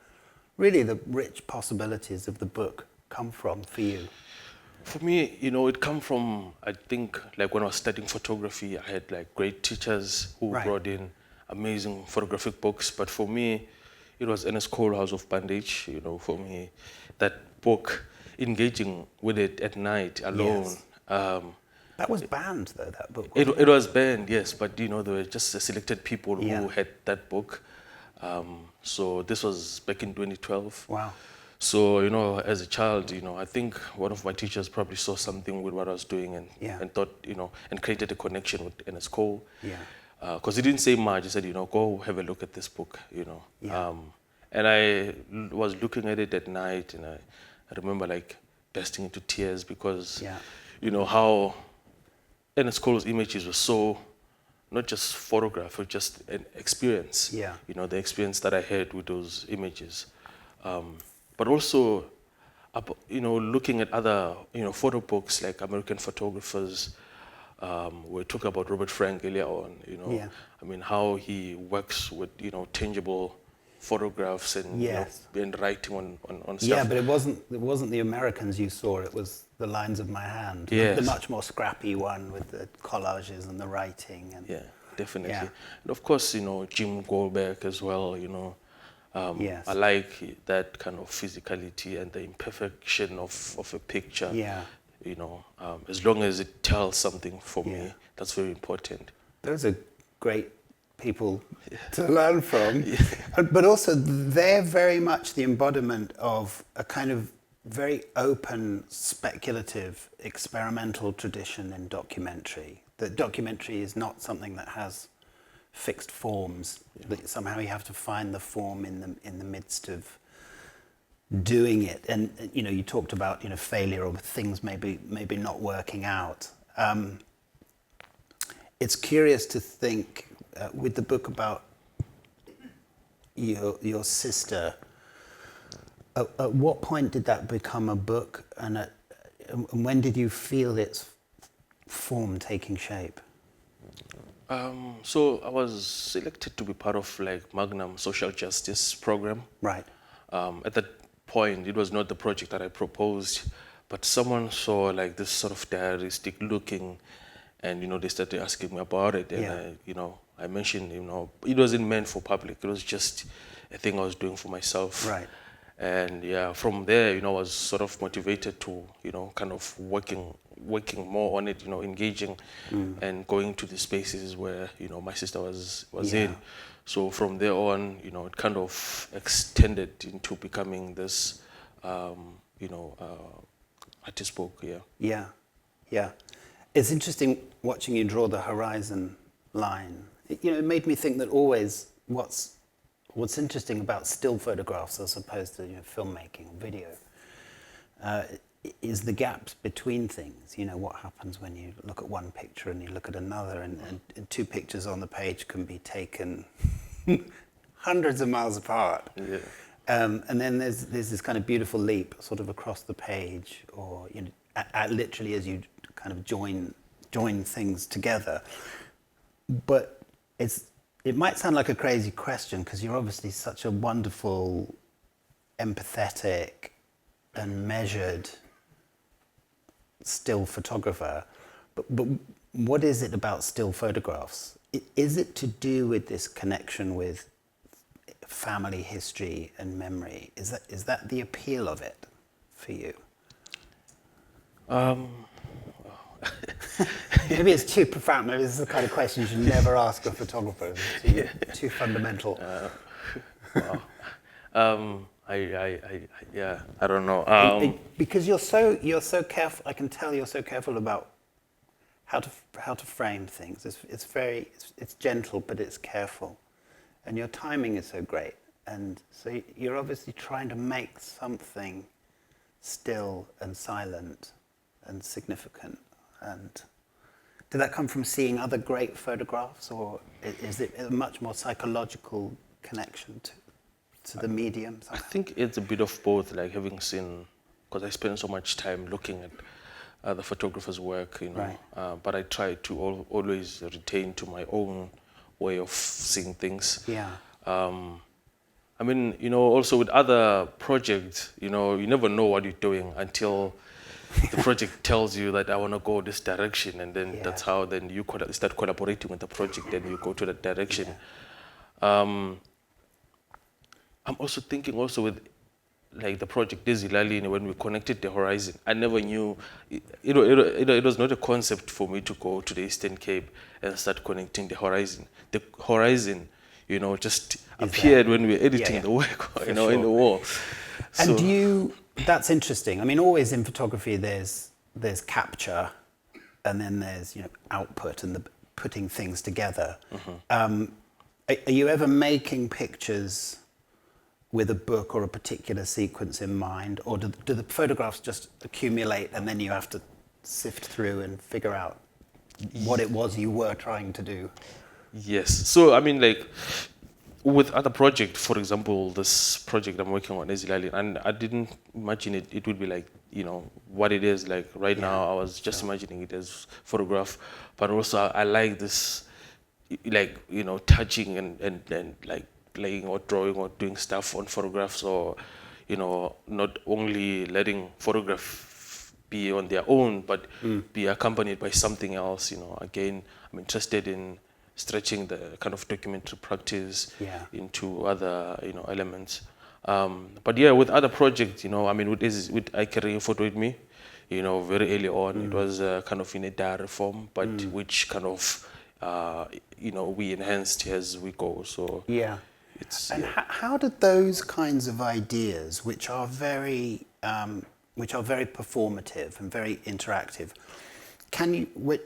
really the rich possibilities of the book come from for you?
For me, it come from, I think, like when I was studying photography, I had like great teachers who
Right.
brought in amazing photographic books. But for me, it was Ernest Cole, House of Bandage. For me, that book, engaging with it at night alone.
Yes. That was banned, though, that book.
It was banned, yes, but there were just selected people
Yeah.
who had that book. So this was back in 2012.
Wow.
So, as a child, I think one of my teachers probably saw something with what I was doing, and
Yeah.
and thought, and created a connection with Ernest Cole.
Yeah.
Because he didn't say much. He said, go have a look at this book,
Yeah.
And I was looking at it at night, and I remember like bursting into tears, because,
Yeah.
how Ernest Cole's images were so, not just photograph, but just an experience.
Yeah.
The experience that I had with those images. But also, looking at other, photo books like American photographers. We talked about Robert Frank earlier on,
Yeah.
I mean, how he works with, tangible photographs and,
Yes.
and writing on stuff.
Yeah, but it wasn't the Americans you saw. It was the lines of my hand.
Yes.
The much more scrappy one with the collages and the writing. And
Yeah, definitely.
Yeah.
And of course, Jim Goldberg as well,
Yes.
I like that kind of physicality and the imperfection of a picture.
Yeah.
As long as it tells something for
Yeah.
me, that's very important.
Those are great people to learn from. But also, they're very much the embodiment of a kind of very open, speculative, experimental tradition in documentary. That documentary is not something that has fixed forms. That somehow you have to find the form in the midst of doing it. And you talked about failure or things maybe not working out. It's curious to think with the book about your sister. At what point did that become a book, and when did you feel its form taking shape?
So I was selected to be part of like Magnum Social Justice program.
Right.
At that point, it was not the project that I proposed, but someone saw like this sort of diaristic looking, and they started asking me about it, and
Yeah.
I mentioned it wasn't meant for public. It was just a thing I was doing for myself.
Right.
And yeah, from there, I was sort of motivated to kind of working more on it, engaging and going to the spaces where my sister was
Yeah.
in. So from there on, it kind of extended into becoming this, artist book. Yeah.
Yeah, yeah. It's interesting watching you draw the horizon line. It made me think that always what's interesting about still photographs as opposed to filmmaking, video, is the gaps between things. What happens when you look at one picture and you look at another, and two pictures on the page can be taken hundreds of miles apart.
Yeah.
And then there's this kind of beautiful leap sort of across the page, or literally as you kind of join things together. But it might sound like a crazy question, because you're obviously such a wonderful, empathetic and measured still photographer. But what is it about still photographs? Is it to do with this connection with family history and memory. Is that the appeal of it for you? Maybe it's too profound. Maybe this is the kind of question you should never ask a photographer. It's too fundamental.
I don't know.
Because you're so careful. I can tell you're so careful about how to frame things. It's gentle, but it's careful, and your timing is so great. And so you're obviously trying to make something still and silent and significant. And did that come from seeing other great photographs, or is it a much more psychological connection to the medium?
I think it's a bit of both, like having seen, because I spend so much time looking at the photographer's work, you know.
Right.
But I try to always retain to my own way of seeing things.
Yeah.
I mean, you know, also with other projects, you know, you never know what you're doing until the project tells you that I want to go this direction, and then that's how then you start collaborating with the project, and you go to that direction. Yeah. I'm also thinking with like the project Desi Lalini, when we connected the horizon, I never knew, it was not a concept for me to go to the Eastern Cape and start connecting the horizon. The horizon, you know, just appeared when we were editing the work, you know, in the wall.
And that's interesting. I mean, always in photography, there's capture, and then there's, you know, output and the putting things together. Mm-hmm. Are you ever making pictures with a book or a particular sequence in mind, or do the photographs just accumulate and then you have to sift through and figure out what it was you were trying to do?
Yes. So, I mean, like, with other projects, for example, this project I'm working on, Ezilali, and I didn't imagine it would be like, you know, what it is. Like, right now, I was just imagining it as photograph, but also I like this, like, you know, touching and like, playing or drawing or doing stuff on photographs, or, you know, not only letting photograph be on their own, but be accompanied by something else. You know, again, I'm interested in stretching the kind of documentary practice into other, you know, elements. But yeah, with other projects, you know, I mean, with I Carry a Photo With Me, you know, very early on, it was kind of in a diary form, but which kind of, you know, we enhanced as we go. So
yeah. How did those kinds of ideas, which are very performative and very interactive,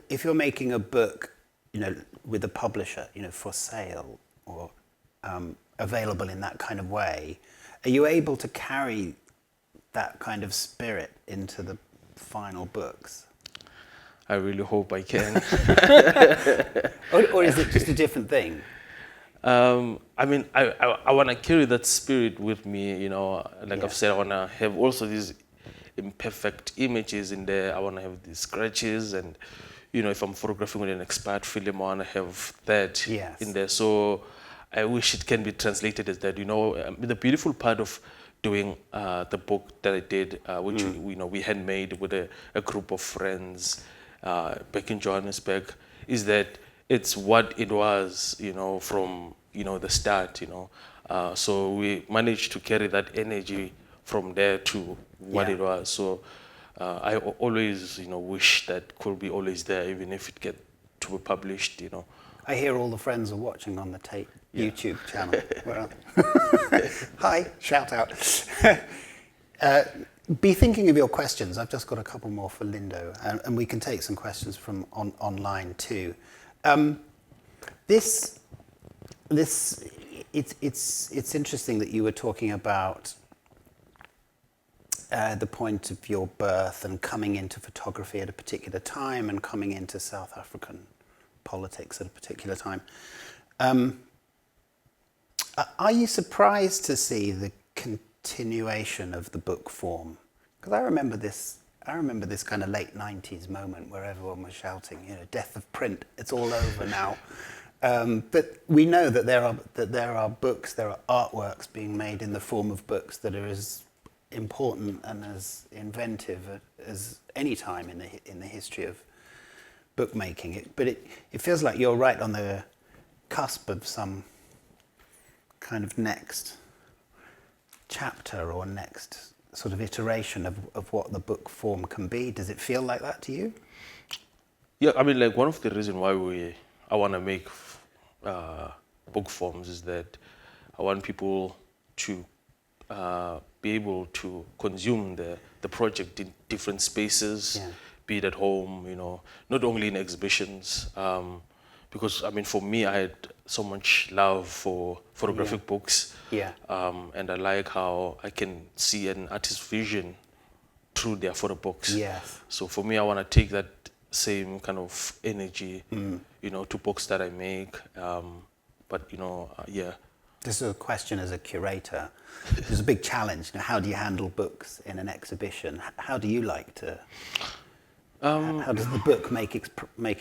if you're making a book, you know, with a publisher, you know, for sale or available in that kind of way, are you able to carry that kind of spirit into the final books?
I really hope I can.
or is it just a different thing?
I mean, I want to carry that spirit with me, you know, like I've said, I want to have also these imperfect images in there. I want to have these scratches, and, you know, if I'm photographing with an expired film, I want to have that in there. So I wish it can be translated as that, you know. The beautiful part of doing the book that I did, which you know, we had made with a group of friends back in Johannesburg, is that it's what it was, you know, from, you know, the start, you know. So we managed to carry that energy from there to what it was. So I always, you know, wish that could be always there, even if it get to be published, you know.
I hear all the friends are watching on the Tate YouTube channel. Well, hi, shout out. Be thinking of your questions. I've just got a couple more for Lindo, and we can take some questions from online too. It's interesting that you were talking about the point of your birth and coming into photography at a particular time and coming into South African politics at a particular time. Are you surprised to see the continuation of the book form? Because I remember this kind of late 90s moment where everyone was shouting, you know, death of print, it's all over now. But we know that there are books, there are artworks being made in the form of books that are as important and as inventive as any time in the history of bookmaking. But it feels like you're right on the cusp of some kind of next chapter or next sort of iteration of what the book form can be? Does it feel like that to you?
Yeah, I mean, like one of the reasons why I want to make book forms is that I want people to be able to consume the project in different spaces,
Yeah.
be it at home, not only in exhibitions. Because, I mean, for me, I had so much love for photographic books.
Yeah.
And I like how I can see an artist's vision through their photo books.
Yes.
So for me, I want to take that same kind of energy, to books that I make. Yeah.
This is a question as a curator. There's a big challenge. How do you handle books in an exhibition? How do you like to? How does the book make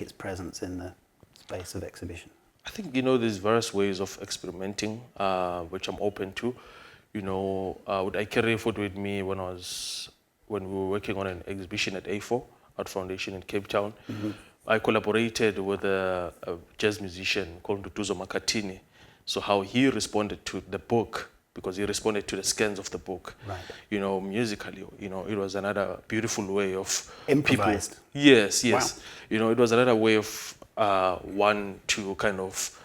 its presence in the space of exhibition?
I think there's various ways of experimenting, which I'm open to. I carry photo with me when we were working on an exhibition at A4 Art Foundation in Cape Town.
Mm-hmm.
I collaborated with a jazz musician called Ndutuzo Makatini. So how he responded to the book, because he responded to the scans of the book,
right.
Musically, it was another beautiful way of
improvised.
People, yes.
Wow.
It was another way of one to kind of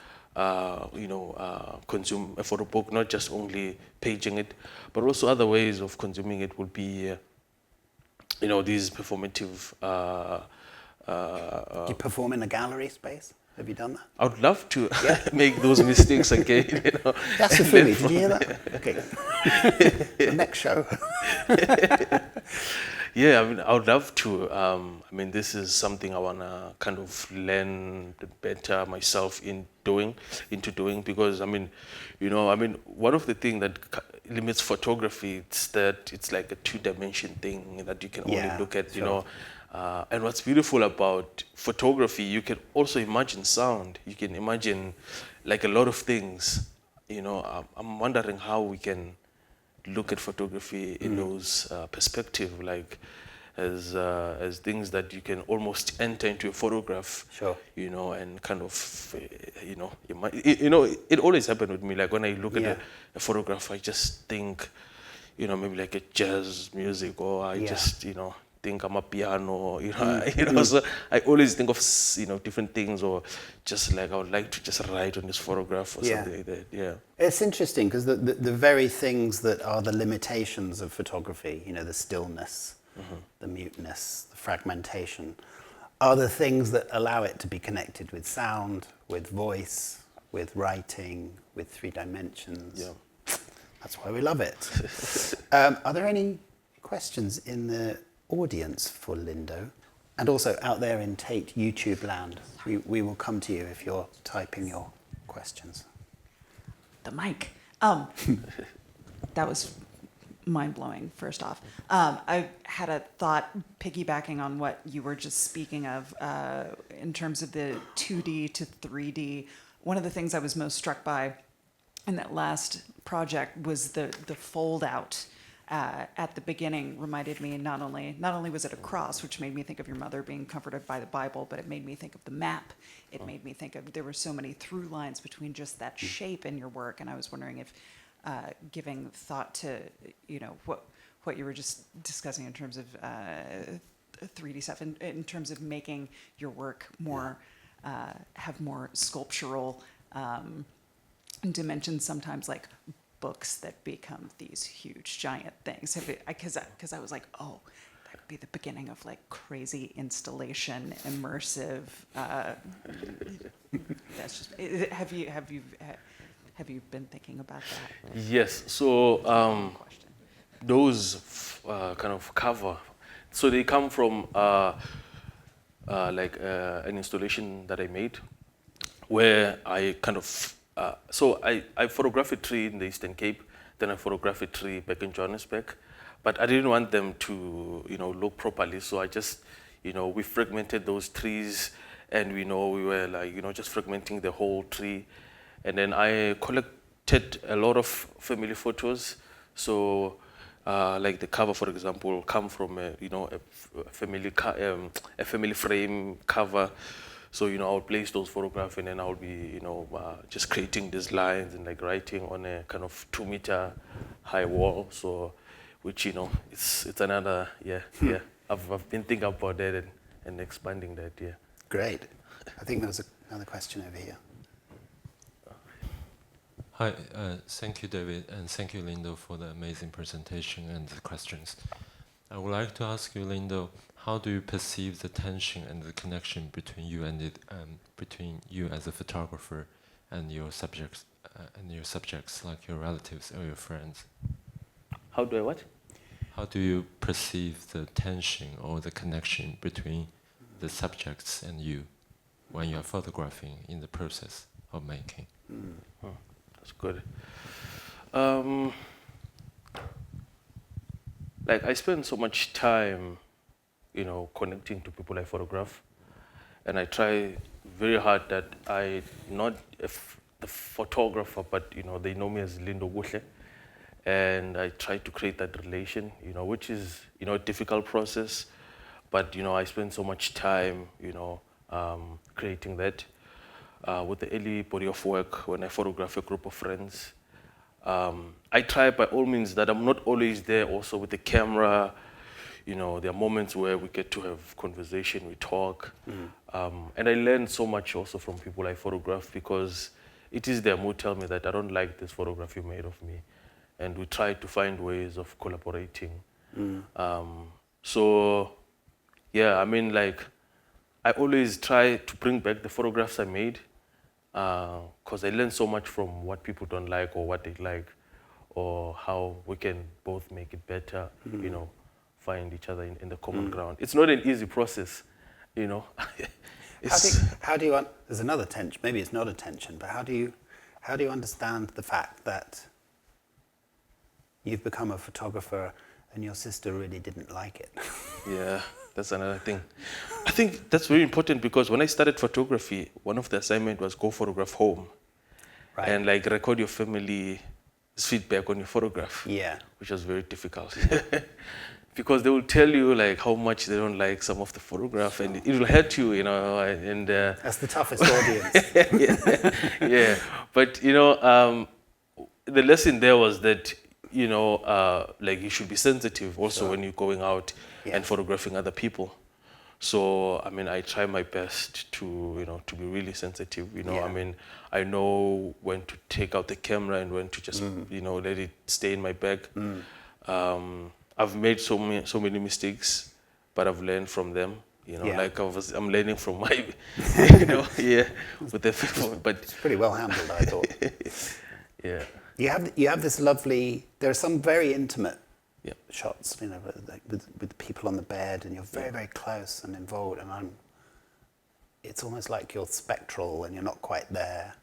consume a photo book, not just only paging it, but also other ways of consuming it would be, these performative.
Do you perform in a gallery space? Have you done that?
I would love to make those mistakes again.
That's the Philly. Did you hear that? Okay. The next show.
Yeah, I mean, I would love to. This is something I want to kind of learn better myself into doing, because, one of the things that limits photography is that it's like a two-dimension thing that you can only look at, and what's beautiful about photography, you can also imagine sound. You can imagine like a lot of things. I'm wondering how we can look at photography in those perspective, like as things that you can almost enter into a photograph.
Sure.
And kind of, it always happened with me. Like when I look at a photograph, I just think, maybe like a jazz music, or I just, think I'm a piano, so I always think of, different things, or just like I would like to just write on this photograph or something like that. Yeah.
It's interesting because the very things that are the limitations of photography, the stillness, the muteness, the fragmentation, are the things that allow it to be connected with sound, with voice, with writing, with three dimensions.
Yeah.
That's why we love it. Are there any questions in the audience for Lindo? And also out there in Tate YouTube land, we will come to you if you're typing your questions.
The mic. That was mind-blowing, first off. I had a thought piggybacking on what you were just speaking of in terms of the 2D to 3D. One of the things I was most struck by in that last project was the fold-out. At the beginning reminded me not only was it a cross, which made me think of your mother being comforted by the Bible, but it made me think of the map. It made me think of, there were so many through lines between just that shape in your work, and I was wondering if giving thought to what you were just discussing in terms of 3D stuff, in terms of making your work more have more sculptural dimensions, sometimes like books that become these huge giant things, because I was like, oh, that could be the beginning of like crazy installation, immersive. That's just. Have you been thinking about that?
Yes. So those kind of cover, so they come from an installation that I made, where I kind of. So I photographed a tree in the Eastern Cape, then I photographed a tree back in Johannesburg, but I didn't want them to, look properly. So I just, we fragmented those trees, and we were like, just fragmenting the whole tree, and then I collected a lot of family photos. So, like the cover, for example, come from a family frame cover. So, I would place those photographs and then I would be, just creating these lines and like writing on a kind of 2-meter high wall. So, which, it's another, yeah. I've been thinking about that and expanding that, yeah.
Great. I think there was another question over here.
Hi, thank you, David, and thank you, Lindo, for the amazing presentation and the questions. I would like to ask you, Lindo, how do you perceive the tension and the connection between you and between you as a photographer and your subjects, like your relatives or your friends?
How do I what?
How do you perceive the tension or the connection between the subjects and you when you are photographing in the process of making?
That's good. Like I spend so much time, connecting to people I photograph, and I try very hard that I not the photographer, but they know me as Lindokuhle, and I try to create that relation, which is a difficult process, but I spend so much time, creating that. With the early body of work, when I photograph a group of friends, I try by all means that I'm not always there also with the camera. There are moments where we get to have conversation, we talk. And I learn so much also from people I photograph because it is them who tell me that I don't like this photograph you made of me. And we try to find ways of collaborating. So, yeah, I always try to bring back the photographs I made because I learn so much from what people don't like or what they like or how we can both make it better, find each other in the common ground. It's not an easy process,
There's another tension, maybe it's not a tension, but how do you understand the fact that you've become a photographer and your sister really didn't like it?
Yeah, that's another thing. I think that's very important because when I started photography, one of the assignments was go photograph home.
Right.
And record your family's feedback on your photograph.
Yeah.
Which was very difficult. Because they will tell you how much they don't like some of the photograph and it will hurt you, and
that's the toughest audience.
Yeah. But the lesson there was that you should be sensitive also when you're going out and photographing other people. So I try my best to to be really sensitive. I know when to take out the camera and when to just let it stay in my bag. I've made so many mistakes, but I've learned from them. I'm learning from my, with the but
it's pretty well handled, I thought.
Yeah.
You have this lovely. There are some very intimate shots, with people on the bed, and you're very very close and involved, and it's almost like you're spectral and you're not quite there.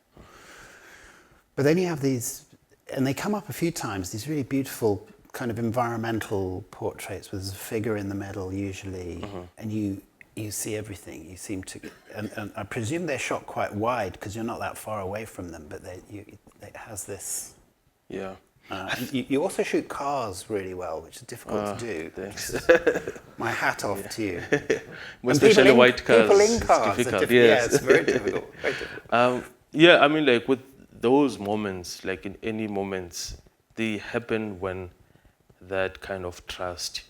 But then you have these, and they come up a few times. These really beautiful kind of environmental portraits with a figure in the middle usually, and you see everything. You seem to, and I presume they're shot quite wide because you're not that far away from them. But it has this.
Yeah.
And you also shoot cars really well, which is difficult to do.
Thanks.
My hat off to you.
Especially white cars.
People in cars.
It's difficult.
Yeah, it's very difficult. Very difficult.
With those moments, in any moments, they happen when that kind of trust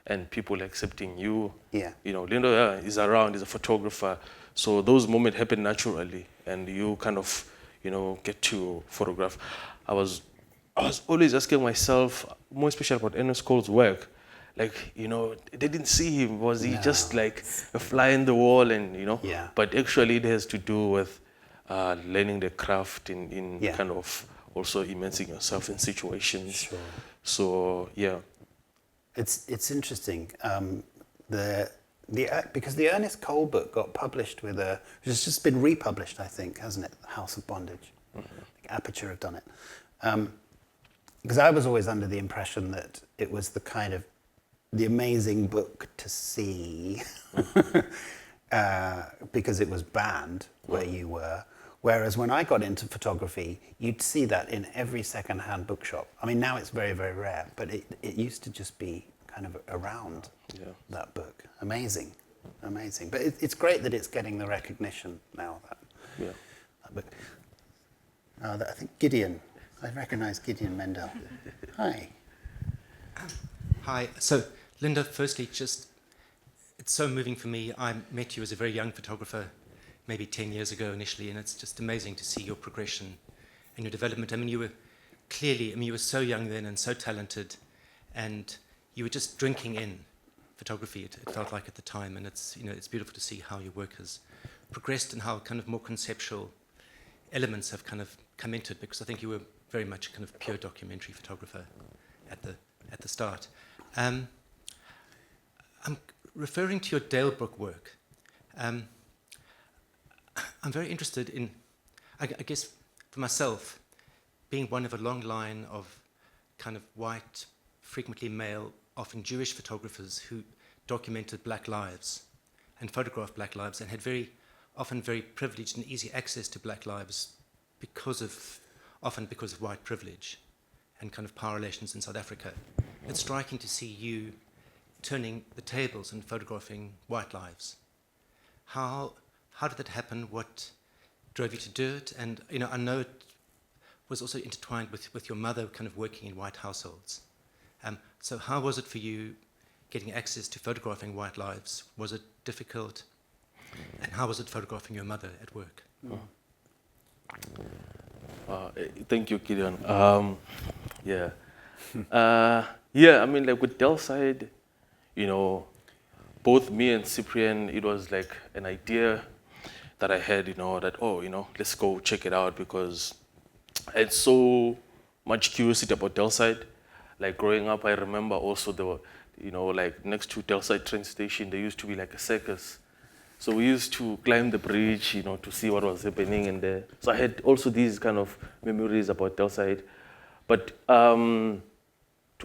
and people accepting you.
Yeah.
Lindo is around, is a photographer. So those moments happen naturally and you kind of, get to photograph. I was always asking myself, more especially about Ernest Cole's work, they didn't see him. Was he just like a fly in the wall and,
Yeah.
But actually it has to do with learning the craft in kind of also immersing yourself in situations.
Sure.
So, yeah.
It's interesting. Because the Ernest Cole book got published with it's just been republished, I think, hasn't it? House of Bondage. I think Aperture have done it. Because I was always under the impression that it was the amazing book to see because it was banned where you were. Whereas when I got into photography, you'd see that in every second-hand bookshop. Now it's very, very rare, but it used to just be kind of around that book. Amazing. Amazing. But it's great that it's getting the recognition now.
Yeah.
But, I think Gideon. I recognise Gideon Mendel. Hi.
Hi. So, Linda, firstly, it's so moving for me. I met you as a very young photographer, maybe 10 years ago initially, and it's just amazing to see your progression and your development. I mean, you were so young then and so talented, and you were just drinking in photography, it felt like at the time, and it's beautiful to see how your work has progressed and how kind of more conceptual elements have kind of come into it, because I think you were very much a kind of pure documentary photographer at the start. I'm referring to your Dalebrook work. I'm very interested in, I guess for myself, being one of a long line of kind of white, frequently male, often Jewish photographers who documented black lives and photographed black lives and had often very privileged and easy access to black lives often because of white privilege and kind of power relations in South Africa. It's striking to see you turning the tables and photographing white lives. How did that happen? What drove you to do it? And I know it was also intertwined with your mother kind of working in white households. So how was it for you getting access to photographing white lives? Was it difficult? And how was it photographing your mother at work?
Thank you, Gideon. Yeah. I mean, like with Delside, both me and Cyprian, it was like an idea that I had, let's go check it out, because I had so much curiosity about Delside. Like growing up, I remember also there were, like next to Delside train station, there used to be like a circus. So we used to climb the bridge, to see what was happening in there. So I had also these kind of memories about Delside. But to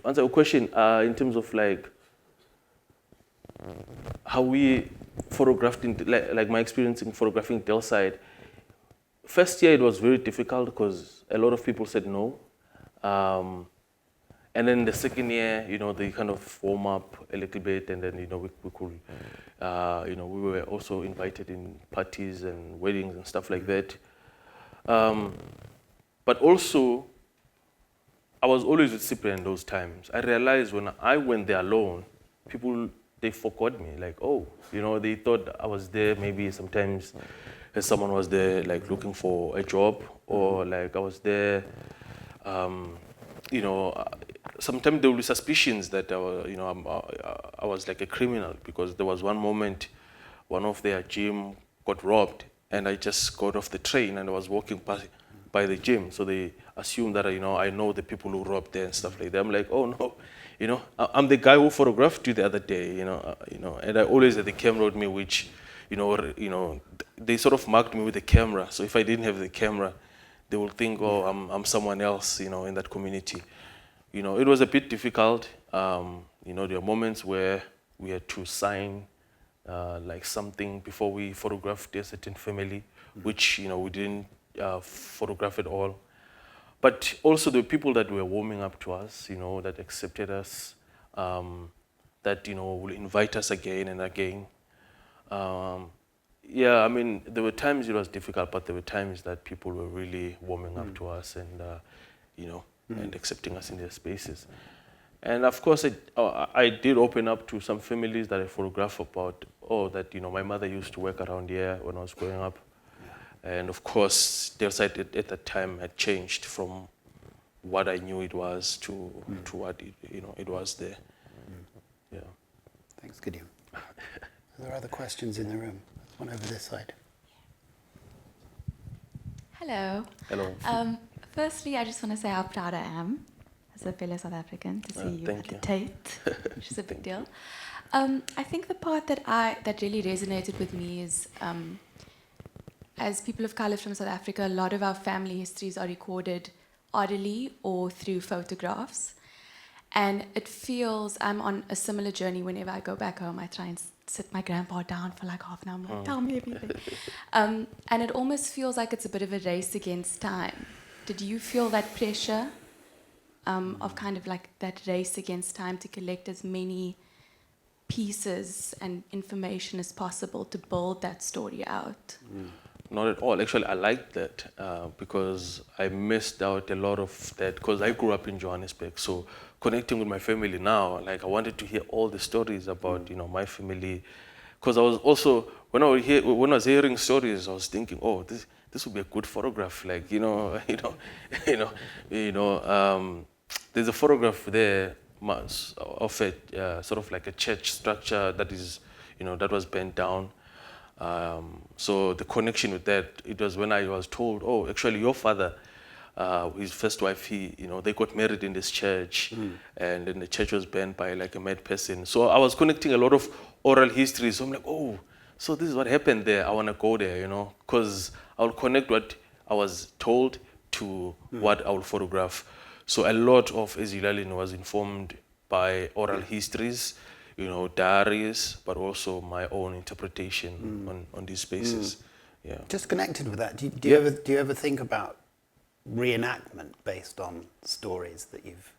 answer your question, in terms of like how we photographed, like my experience in photographing Delside, first year it was very difficult because a lot of people said no. And then the second year, they kind of warm up a little bit, and then, we could, we were also invited in parties and weddings and stuff like that. But also, I was always with Cyprian those times. I realized when I went there alone, people, they forgot me. Like, they thought I was there maybe sometimes someone was there like looking for a job, or like I was there, sometimes there will be suspicions that I was like a criminal, because there was one moment one of their gym got robbed, and I just got off the train and I was walking by the gym. So they assumed that I know the people who robbed there and stuff like that. I'm like, oh no, I'm the guy who photographed you the other day, and I always had the camera with me, which they sort of marked me with the camera. So if I didn't have the camera, they will think, oh, I'm someone else, in that community. It was a bit difficult. There were moments where we had to sign like something before we photographed a certain family, which we didn't photograph at all. But also the people that were warming up to us, that accepted us, that will invite us again and again. I mean, there were times it was difficult, but there were times that people were really warming up to us and and accepting us in their spaces. And of course, I did open up to some families that I photographed about, that my mother used to work around here when I was growing up. And of course, their side at that time had changed from what I knew it was to what it was there. Yeah.
Thanks, Gideon. Are there other questions in the room? One over this side.
Hello.
Hello.
Firstly, I just want to say how proud I am as a fellow South African to see you at the Tate, which is a big deal. I think the part that really resonated with me is, as people of colour from South Africa, a lot of our family histories are recorded orally or through photographs. And it feels, I'm on a similar journey whenever I go back home. I try and sit my grandpa down for like half an hour. I'm like, tell me everything. And it almost feels like it's a bit of a race against time. Did you feel that pressure of kind of like that race against time to collect as many pieces and information as possible to build that story out.
Not at all. Actually, I liked that because I missed out a lot of that because I grew up in Johannesburg. So connecting with my family now, like I wanted to hear all the stories about, you know, my family. Because I was also, when I was hearing stories, I was thinking, oh, this would be a good photograph. Like, there's a photograph there of a sort of like a church structure that is, that was burnt down. So the connection with that, it was when I was told, oh, actually your father, his first wife, they got married in this church, and then the church was burned by like a mad person. So I was connecting a lot of oral history. So I'm like, oh, so this is what happened there. I want to go there, because I'll connect what I was told to what I will photograph. So a lot of Ezilalin was informed by oral histories, diaries, but also my own interpretation on these spaces. Yeah.
Just connected with that, do you ever think about reenactment based on stories that you've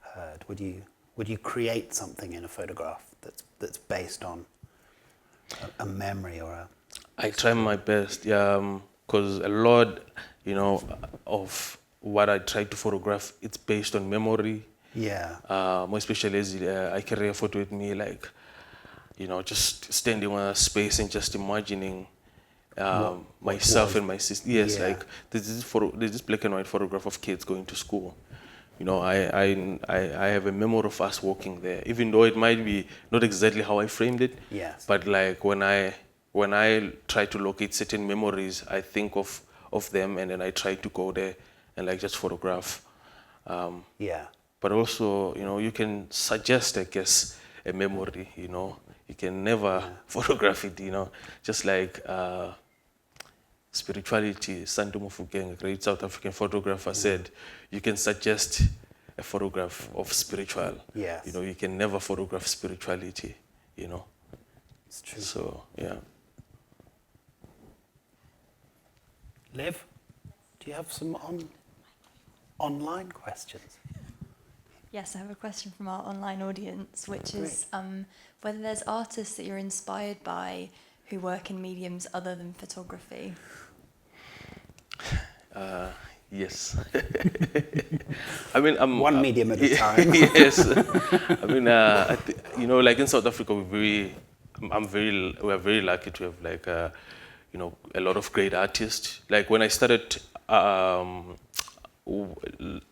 heard? Would you create something in a photograph that's based on a memory or a?
I try my best, because a lot, of what I try to photograph, it's based on memory.
Yeah.
More especially as I carry a photo with me, like, just standing on a space and just imagining myself and my sister. Yes, like there's this black and white photograph of kids going to school. I have a memory of us walking there, even though it might be not exactly how I framed it.
Yes.
But like when I try to locate certain memories, I think of them, and then I try to go there and like just photograph. But also, you can suggest, I guess, a memory. You can never photograph it. Just like spirituality. Santu Mofokeng, a great South African photographer, said, you can suggest a photograph of spiritual.
Yes.
You can never photograph spirituality.
It's true.
So yeah.
Liv, do you have some online questions?
Yes, I have a question from our online audience, which is whether there's artists that you're inspired by who work in mediums other than photography.
Yes. I mean,
one medium at a time.
Yes. I mean, like in South Africa, we are very lucky to have like, a lot of great artists. Like when I started,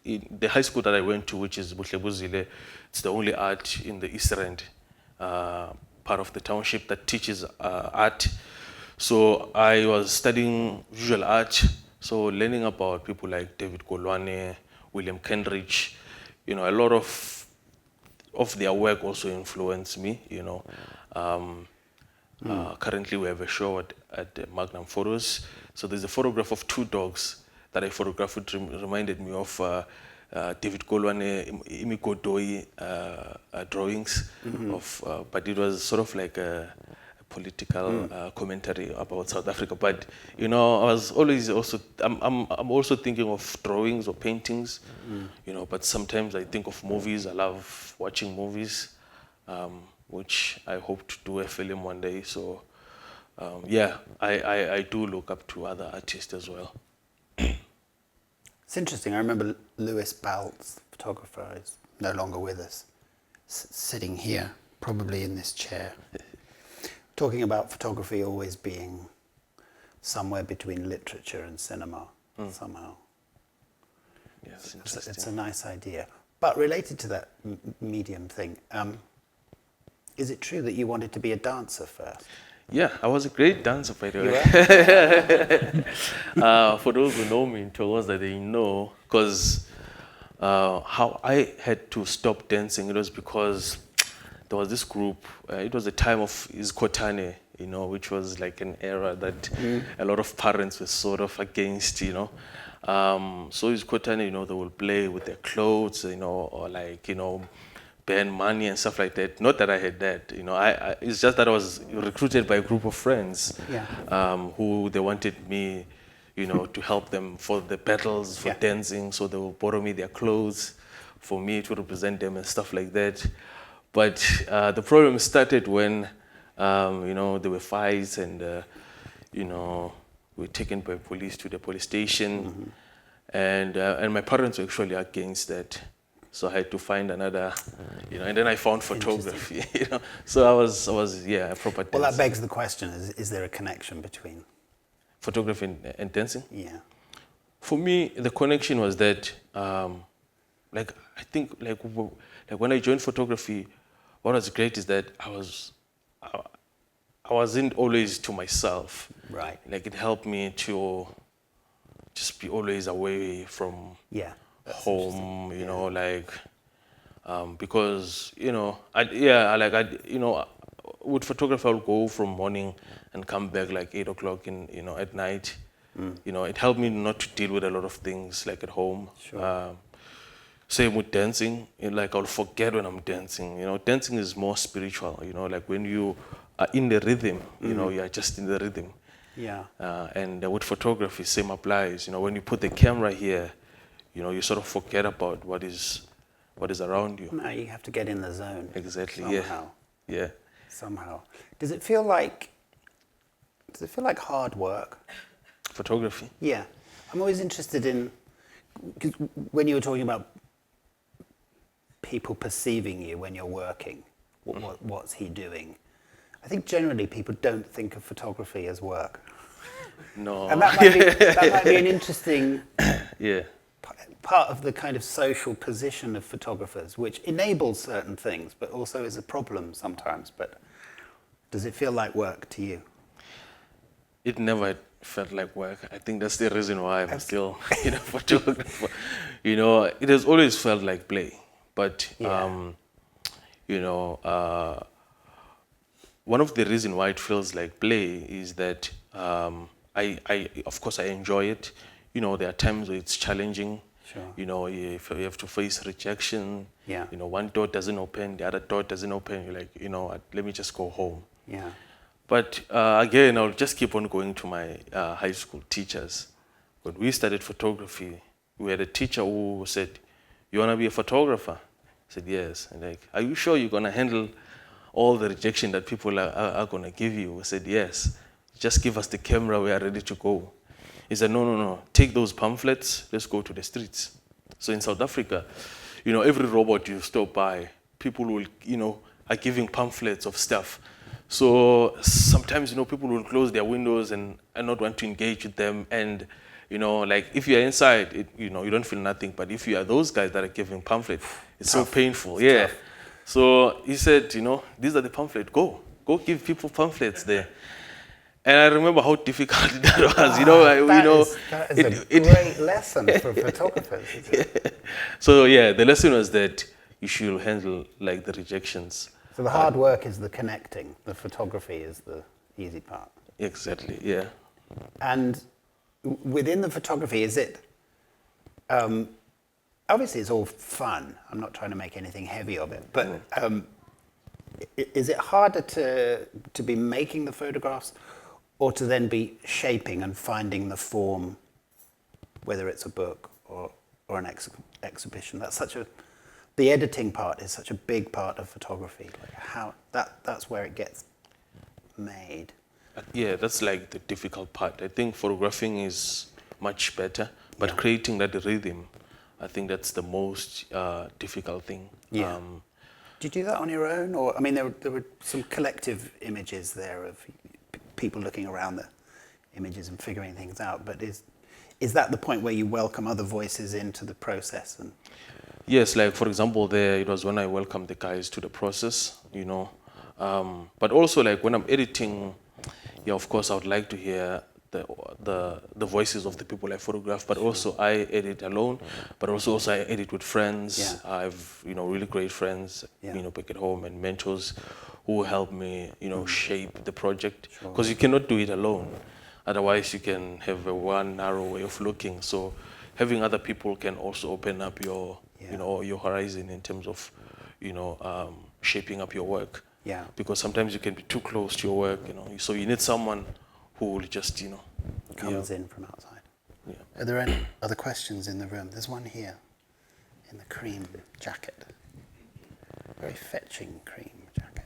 in the high school that I went to, which is Buhlebuzile, it's the only art in the East Rand part of the township that teaches art. So I was studying visual art, so learning about people like David Campany, William Kendridge, a lot of their work also influenced me. Currently we have a show at Magnum Photos. So there's a photograph of two dogs that I photographed, which reminded me of David Campany, Imigodoi drawings of, but it was sort of like a political commentary about South Africa. But I was always also I'm also thinking of drawings or paintings, but sometimes I think of movies. I love watching movies, which I hope to do a film one day. So I do look up to other artists as well.
It's interesting. I remember Lewis Baltz, photographer, is no longer with us, sitting here, probably in this chair, talking about photography always being somewhere between literature and cinema, somehow.
Yes,
it's a nice idea. But related to that medium thing, is it true that you wanted to be a dancer first?
Yeah, I was a great dancer, by the way. For those who know me in Togo's that they know, because how I had to stop dancing, it was because there was this group, it was the time of Iskotane, which was like an era that a lot of parents were sort of against, So Iskotane, they will play with their clothes, or like, burn money and stuff like that. Not that I had that, it's just that I was recruited by a group of friends who they wanted me, to help them for the battles, for dancing. So they will borrow me their clothes for me to represent them and stuff like that. But the problem started when, there were fights and, we were taken by police to the police station. And my parents were actually against that. So I had to find another, and then I found photography, So I was a proper dancer.
Well, that begs the question, is there a connection between
photography and dancing?
Yeah.
For me, the connection was that, I think when I joined photography, what was great is that I wasn't always to myself.
Right.
Like it helped me to just be always away from home, because with photography I'll go from morning and come back like 8 o'clock at night. It helped me not to deal with a lot of things like at home.
Sure.
Same with dancing, I'll forget when I'm dancing. Dancing is more spiritual, like when you are in the rhythm, you are just in the rhythm.
Yeah.
And with photography, same applies. When you put the camera here, you sort of forget about what is around you.
No, you have to get in the zone.
Exactly.
Somehow.
Yeah.
Somehow. Does it feel like hard work?
Photography.
Yeah. I'm always interested in, because when you were talking about people perceiving you when you're working, what's he doing? I think generally people don't think of photography as work.
No.
And that might be an interesting part of the kind of social position of photographers, which enables certain things, but also is a problem sometimes. But does it feel like work to you?
It never felt like work. I think that's the reason why I'm still, photographer. It has always felt like play. But, one of the reasons why it feels like play is that of course, I enjoy it. There are times where it's challenging.
Sure.
If you have to face rejection,
Yeah.
One door doesn't open, the other door doesn't open. You're like, let me just go home.
Yeah.
But again, I'll just keep on going to my high school teachers. When we studied photography, we had a teacher who said, "You want to be a photographer?" I said, "Yes." And like, "Are you sure you're going to handle all the rejection that people are going to give you?" I said, "Yes. Just give us the camera, we are ready to go." He said, No. Take those pamphlets, let's go to the streets. So in South Africa, every robot you stop by, people will, are giving pamphlets of stuff. So sometimes, people will close their windows and not want to engage with them. And, if you're inside, you don't feel nothing. But if you are those guys that are giving pamphlets, it's so painful. It's tough. So he said, these are the pamphlets. Go give people pamphlets there. And I remember how difficult that was.
That is a great lesson for photographers. Isn't it?
So the lesson was that you should handle the rejections.
So the hard work is the connecting. The photography is the easy part.
Exactly. Yeah.
And within the photography, is it? Obviously, it's all fun. I'm not trying to make anything heavy of it, but is it harder to be making the photographs, or to then be shaping and finding the form, whether it's a book or an exhibition? The editing part is such a big part of photography. That's where it gets made.
Yeah, that's the difficult part. I think photographing is much better, but creating that rhythm, I think that's the most difficult thing.
Yeah. Did you do that on your own, or there were some collective images there of people looking around the images and figuring things out, but is that the point where you welcome other voices into the process? And
yes, for example, it was when I welcomed the guys to the process, but also when I'm editing, of course I would like to hear the voices of the people I photograph, but also I edit alone, but also I edit with friends. I have really great friends back at home and mentors who help me shape the project, because you cannot do it alone. Otherwise you can have one narrow way of looking. So having other people can also open up your your horizon in terms of shaping up your work. Because sometimes you can be too close to your work, so you need someone who will just
comes in from outside. Are there any other questions in the room? There's one here in the cream jacket. very fetching cream jacket.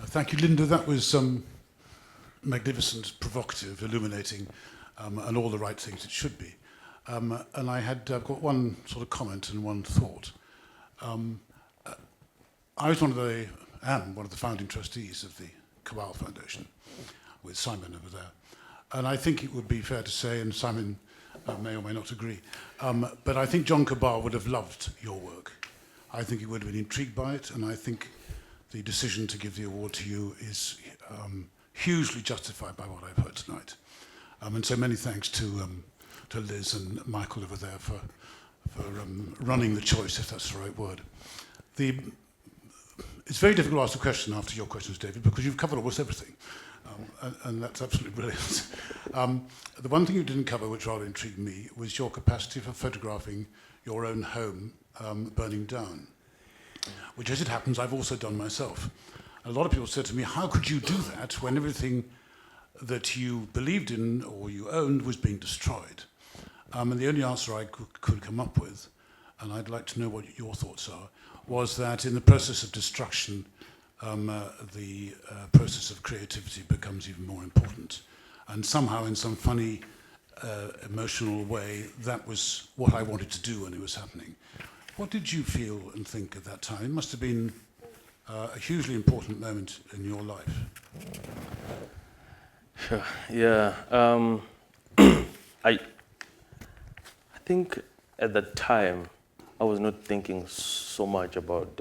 Thank you, Linda. That was magnificent, provocative, illuminating, and all the right things it should be. And I've got one sort of comment and one thought. I was am one of the founding trustees of the Kobal Foundation, with Simon over there. And I think it would be fair to say, and Simon may or may not agree, but I think John Kobal would have loved your work. I think he would have been intrigued by it, and I think the decision to give the award to you is hugely justified by what I've heard tonight. And so many thanks to Liz and Michael over there for running the choice, if that's the right word. It's very difficult to ask a question after your questions, David, because you've covered almost everything. And that's absolutely brilliant. The one thing you didn't cover, which rather intrigued me, was your capacity for photographing your own home burning down, which, as it happens, I've also done myself. A lot of people said to me, how could you do that when everything that you believed in or you owned was being destroyed? And the only answer I could come up with, and I'd like to know what your thoughts are, was that in the process of destruction, the process of creativity becomes even more important. And somehow, in some funny, emotional way, that was what I wanted to do when it was happening. What did you feel and think at that time? It must have been a hugely important moment in your life.
Sure. Yeah. I think at that time, I was not thinking so much about,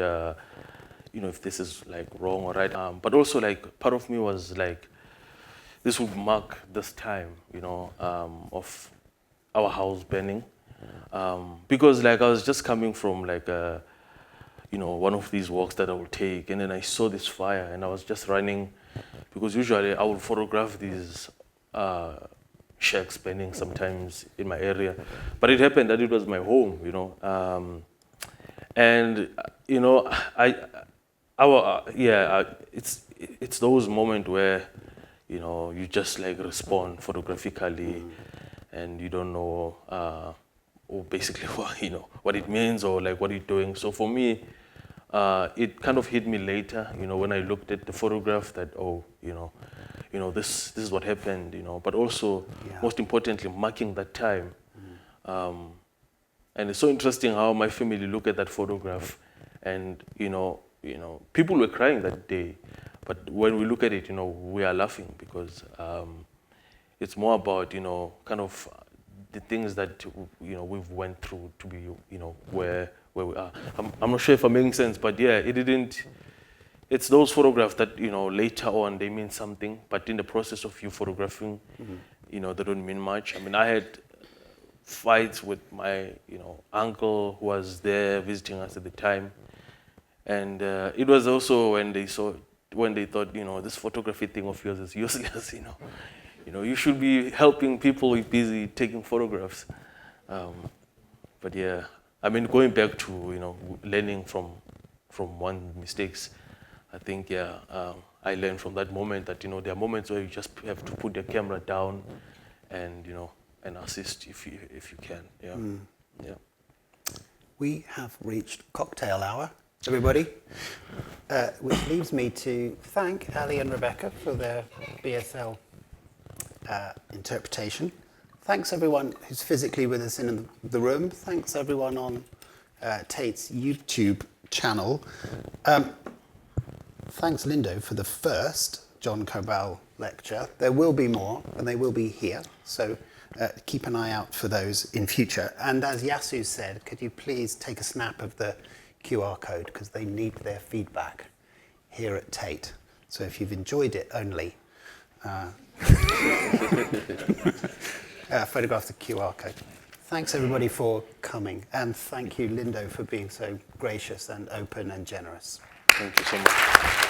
if this is like wrong or right. But also, like, part of me was like, this would mark this time, of our house burning, because like I was just coming from like one of these walks that I would take, and then I saw this fire, and I was just running, because usually I would photograph these shacks burning sometimes in my area, but it happened that it was my home, and it's those moments where you just like respond photographically, and you don't know or basically what it means or like what you're doing. So for me, it kind of hit me later, when I looked at the photograph that this is what happened, but also most importantly marking that time. And it's so interesting how my family look at that photograph, and people were crying that day, but when we look at it, we are laughing, because it's more about kind of the things that we've went through to be where we are. I'm not sure if I'm making sense, but yeah, it's those photographs that later on they mean something, but in the process of you photographing, they don't mean much. I mean, I had fights with my uncle who was there visiting us at the time, and it was also when they thought this photography thing of yours is useless. You should be helping people who are busy taking photographs. But yeah, I mean, going back to learning from one's mistakes, I think I learned from that moment that there are moments where you just have to put your camera down and and assist if you can. Yeah.
We have reached cocktail hour, everybody, which leaves me to thank Ali and Rebecca for their BSL interpretation. Thanks everyone who's physically with us in the room. Thanks everyone on Tate's YouTube channel. Thanks Lindo for the first John Kobal lecture. There will be more, and they will be here, so keep an eye out for those in future. And as Yasu said, could you please take a snap of the QR code, because they need their feedback here at Tate. So if you've enjoyed it only, photograph the QR code. Thanks everybody for coming, and thank you Lindo for being so gracious and open and generous.
Thank you so much.